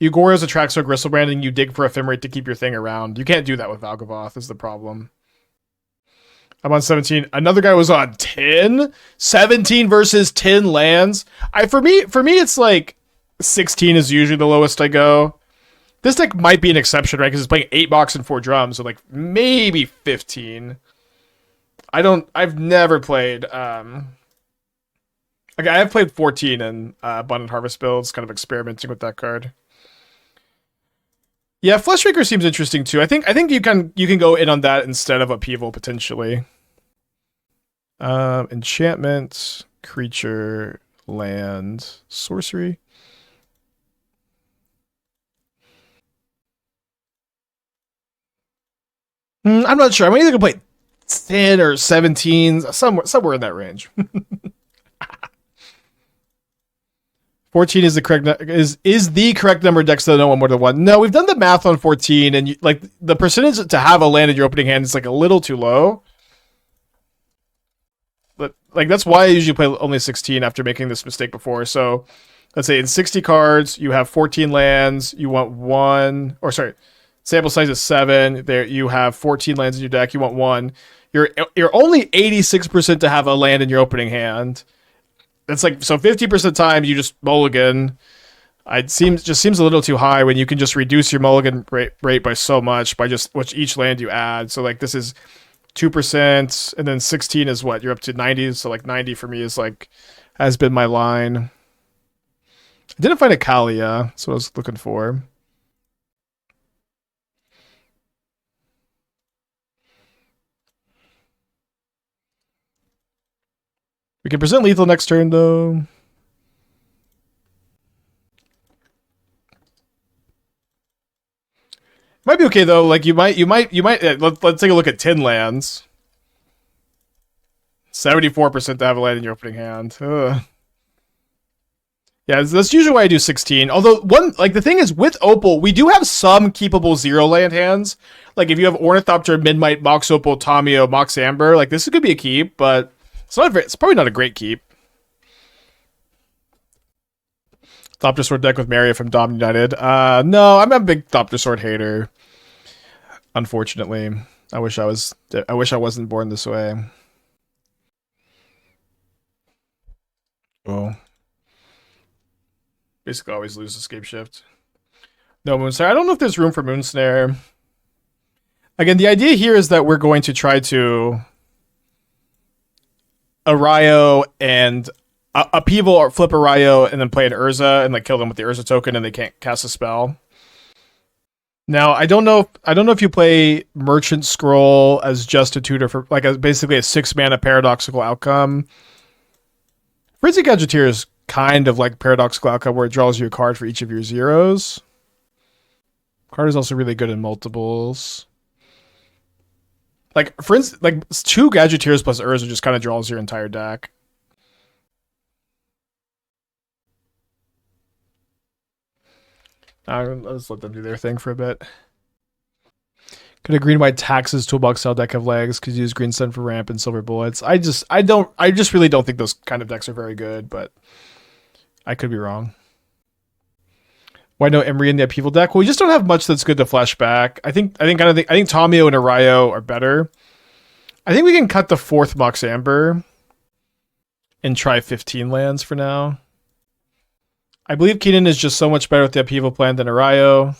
Speaker 1: you Goryos Atraxa or Griselbrand and you dig for Ephemerate to keep your thing around. You can't do that with Valgavoth is the problem. I'm on 17. Another guy was on 10? 17 versus 10 lands? For me, it's like 16 is usually the lowest I go. This deck might be an exception, right? Because it's playing 8 box and 4 drums, so like maybe 15. I've never played, okay, I have played 14 in Abundant Harvest builds, kind of experimenting with that card. Yeah, Fleshraker seems interesting too. I think you can go in on that instead of Upheaval potentially. Enchantment, creature, land, sorcery. I'm not sure. I'm either gonna play 10 or 17, somewhere in that range. 14 is the correct is the correct number of decks that know more than one. No, we've done the math on 14, and like the percentage to have a land in your opening hand is like a little too low. But like that's why I usually play only 16 after making this mistake before. So let's say in 60 cards you have 14 lands. You want one, or sorry, sample size is 7. There you have 14 lands in your deck. You want one. You're only 86% to have a land in your opening hand. That's like, so 50% of the time you just mulligan. It just seems a little too high when you can just reduce your mulligan rate by so much by just each land you add. So like this is 2%, and then 16 is what? You're up to 90. So like 90 for me is like, has been my line. I didn't find a Kaalia. That's what I was looking for. We can present lethal next turn, though. Might be okay though. Like you might. Let's take a look at 10 lands. 74% to have a land in your opening hand. Ugh. Yeah, that's usually why I do 16. Although the thing is with Opal, we do have some keepable 0 land hands. Like if you have Ornithopter, Midnight, Mox Opal, Tomio, Mox Amber, like this could be a keep, but. It's probably not a great keep. Thopter deck with Maria from Dom United. No, I'm a big Thopter hater. Unfortunately, I wish I wasn't born this way. Oh, basically always lose Escape Shift. No Moonsnare. I don't know if there's room for Moonsnare. Again, the idea here is that we're going to try to Arayo and Upheaval or flip Arayo and then play an Urza and like kill them with the Urza token and they can't cast a spell. Now I don't know if you play Merchant Scroll as just a tutor for like basically a 6 mana paradoxical outcome. Forensic Gadgeteer is kind of like paradoxical outcome where it draws you a card for each of your zeros. Card is also really good in multiples. Like, for instance, like 2 Gadgeteers plus Urza just kind of draws your entire deck. Let's let them do their thing for a bit. Could a green white taxes toolbox style deck have legs? Could use green sun for ramp and silver bullets. I just really don't think those kind of decks are very good, but I could be wrong. Why no Emery in the upheaval deck? Well, we just don't have much that's good to flash back. I think Tomio and Arayo are better. I think we can cut the 4th Mox Amber and try 15 lands for now. I believe Keenan is just so much better with the upheaval plan than Arayo.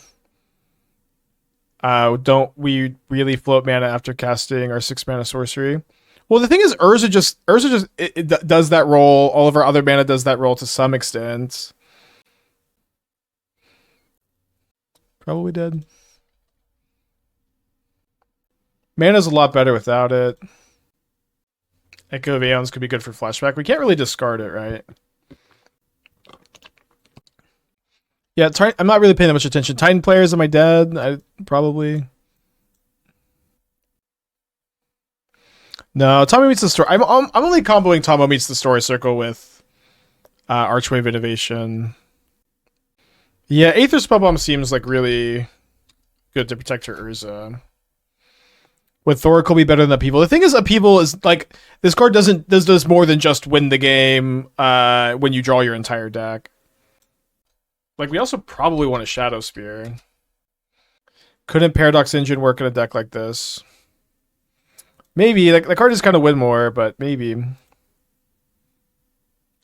Speaker 1: Don't we really float mana after casting our 6 mana sorcery? Well, the thing is, Urza just it does that role. All of our other mana does that role to some extent. Probably dead. Mana's a lot better without it. Echo of Aeons could be good for flashback. We can't really discard it, right? Yeah, I'm not really paying that much attention. Titan players, am I dead? Probably. No, Tomo Meets the Story. I'm only comboing Tomo Meets the Story Circle with Archwave Innovation. Yeah, Aether Spellbomb seems like really good to protect her Urza. Would Thoracle be better than Upheaval? The thing is, Upheaval is like this card does more than just win the game when you draw your entire deck. Like, we also probably want a Shadow Spear. Couldn't Paradox Engine work in a deck like this? Maybe. Like, the card is kind of win more, but maybe.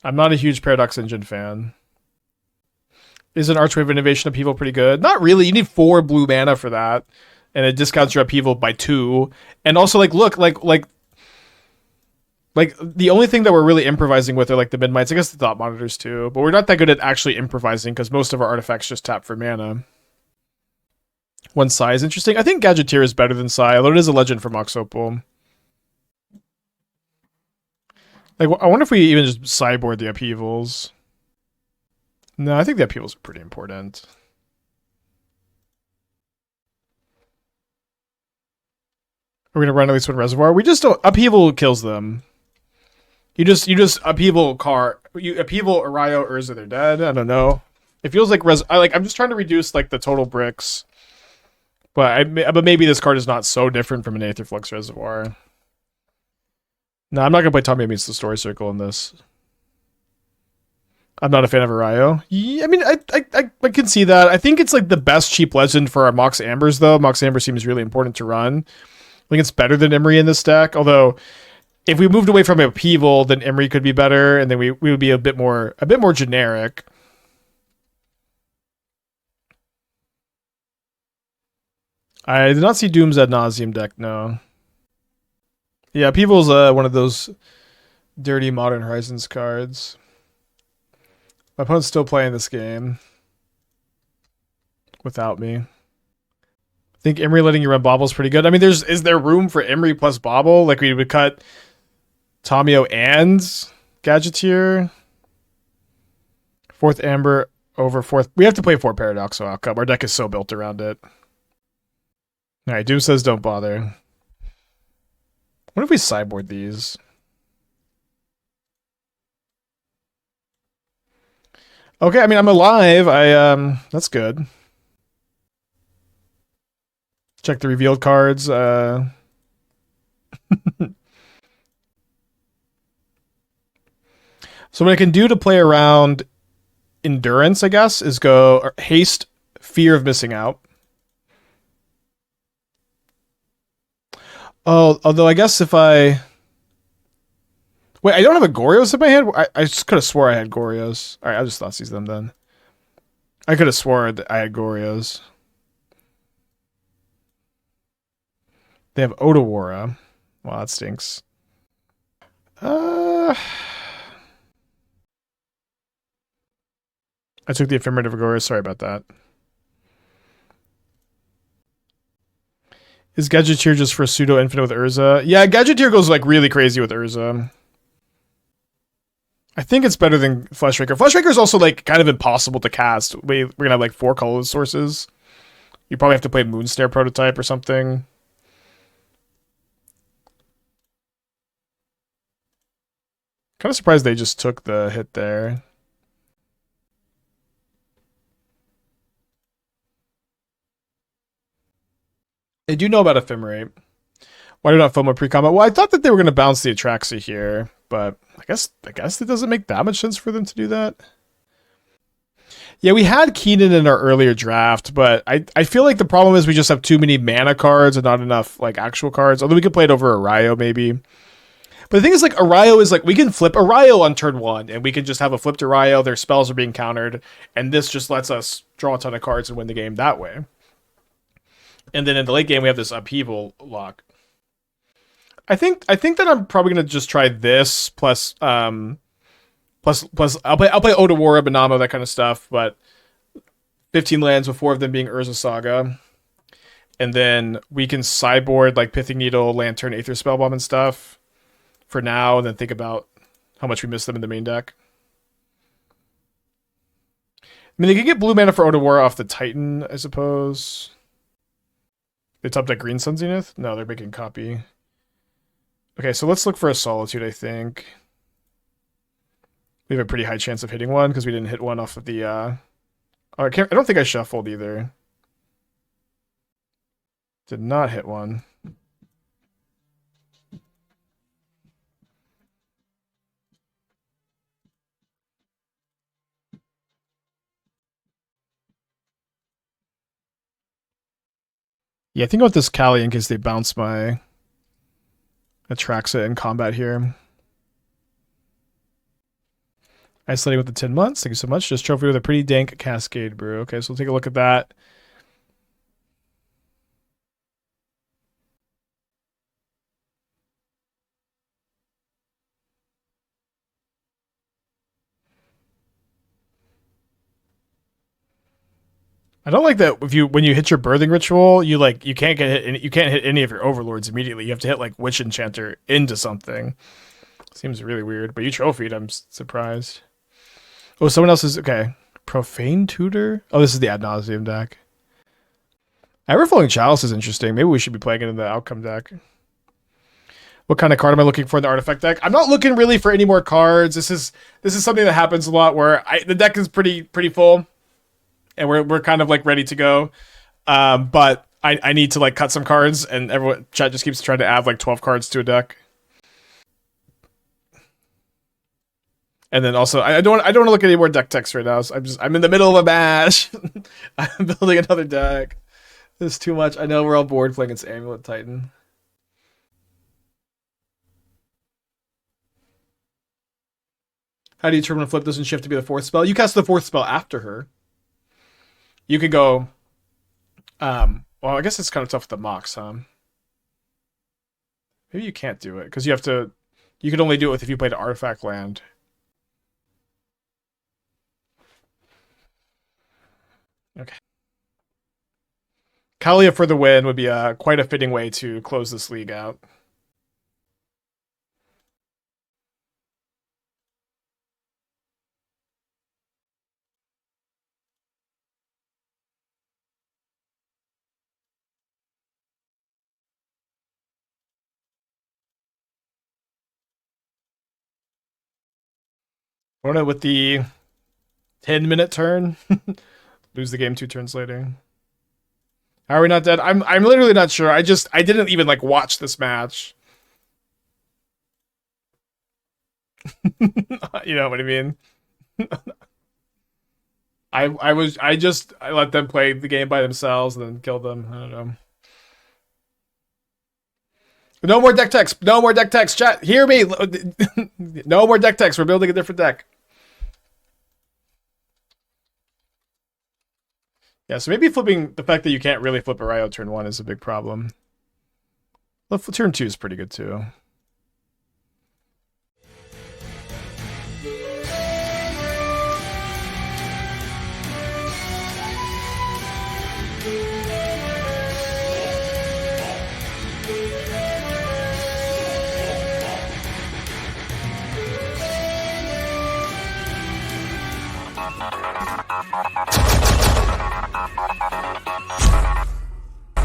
Speaker 1: I'm not a huge Paradox Engine fan. Is an Archwave Innovation Upheaval pretty good? Not really. You need 4 blue mana for that. And it discounts your Upheaval by 2. And also, like, look, like the only thing that we're really improvising with are like the Midnights. I guess the Thought Monitors too, but we're not that good at actually improvising because most of our artifacts just tap for mana. One Sai is interesting. I think Gadgeteer is better than Sai, although it is a legend for Mox Opal. Like, I wonder if we even just sideboard the upheavals. No, I think the upheavals are pretty important. We're gonna run at least one reservoir. We just don't. Upheaval kills them. You just upheaval you upheaval Arayo Urza, they're dead. I don't know. It feels like I'm just trying to reduce like the total bricks, but maybe this card is not so different from an Aetherflux Reservoir. No, I'm not gonna play Tommy Meets the Story Circle in this. I'm not a fan of Arayo. Yeah, I mean, I can see that. I think it's like the best cheap legend for our Mox Ambers though. Mox Amber seems really important to run. I think it's better than Emery in this deck, although. If we moved away from Upheaval, then Emery could be better, and then we would be a bit more generic. I did not see Doom's Ad Nauseam deck, no. Yeah, Upheaval's one of those dirty Modern Horizons cards. My opponent's still playing this game without me. I think Emery letting you run Bobble's pretty good. I mean, is there room for Emery plus Bobble? Like, we would cut Tomio and Gadgeteer. 4th Amber over 4th. We have to play 4 Paradoxal Outcome. Our deck is so built around it. Alright, Doom says don't bother. What if we sideboard these? Okay, I mean, I'm alive. That's good. Check the revealed cards. So what I can do to play around Endurance, I guess, is go Haste, Fear of Missing Out. Oh, although I guess if I... Wait, I don't have a Goryos in my hand? I just could have swore I had Goryos. Alright, I'll just Thoughtseize them then. I could have sworn that I had Goryos. They have Otawara. Wow, that stinks. I took the Ephemerate of Goryo. Sorry about that. Is Gadgeteer just for pseudo infinite with Urza? Yeah, Gadgeteer goes like really crazy with Urza. I think it's better than Fleshraker. Fleshraker is also like kind of impossible to cast. We're gonna have like 4 colorless sources. You probably have to play Moonsnare Prototype or something. Kind of surprised they just took the hit there. I do know about Ephemerate. Why did not FOMO pre-combat? Well, I thought that they were going to bounce the Atraxa here, but I guess it doesn't make that much sense for them to do that. Yeah, we had Keenan in our earlier draft, but I feel like the problem is we just have too many mana cards and not enough like actual cards. Although we could play it over Arayo maybe. But the thing is, like, Arayo is like, we can flip Arayo on turn 1, and we can just have a flipped Arayo, their spells are being countered, and this just lets us draw a ton of cards and win the game that way. And then in the late game, we have this upheaval lock. I think that I'm probably gonna just try this plus I'll play Otawara, Banamo, that kind of stuff, but 15 lands with 4 of them being Urza Saga. And then we can sideboard like Pithing Needle, Lantern, Aether Spellbomb and stuff for now, and then think about how much we miss them in the main deck. I mean, they can get blue mana for Otawara off the Titan, I suppose. They top deck Green Sun Zenith? No, they're making copy. Okay, so let's look for a Solitude, I think. We have a pretty high chance of hitting one because we didn't hit one off of the... Oh, I don't think I shuffled either. Did not hit one. Yeah, I think about this Kaalia in case they bounce my Atraxa in combat here. Isolating with the 10 months. Thank you so much. Just trophy with a pretty dank Cascade Brew. Okay, so we'll take a look at that. I don't like that when you hit your birthing ritual, you can't hit any of your overlords immediately. You have to hit like Witch Enchanter into something. Seems really weird, but you trophied. I'm surprised. Oh, someone else is okay. Profane Tutor. Oh, this is the Ad Nauseam deck. Everflowing Chalice is interesting. Maybe we should be playing it in the Outcome deck. What kind of card am I looking for in the artifact deck? I'm not looking really for any more cards. This is something that happens a lot where the deck is pretty full. And we're kind of like ready to go, but I need to like cut some cards, and everyone chat just keeps trying to add like 12 cards to a deck. And then also I don't want to look at any more deck text right now. So I'm in the middle of a match. I'm building another deck. This is too much. I know we're all bored playing against Amulet Titan. How do you determine flip doesn't shift to be the 4th spell? You cast the 4th spell after her. You could go, well, I guess it's kind of tough with the Mox, huh? Maybe you can't do it, because you can only do it if you played an artifact land. Okay. Kaalia for the win would be quite a fitting way to close this league out. Rona with the 10-minute turn. Lose the game 2 turns later. How are we not dead? I'm literally not sure. I didn't even like watch this match. You know what I mean? I let them play the game by themselves and then killed them. I don't know. No more deck text. No more deck text. Chat, hear me. No more deck text. We're building a different deck. Yeah, so maybe flipping the fact that you can't really flip a Ryo turn 1 is a big problem. Well, turn 2 is pretty good too.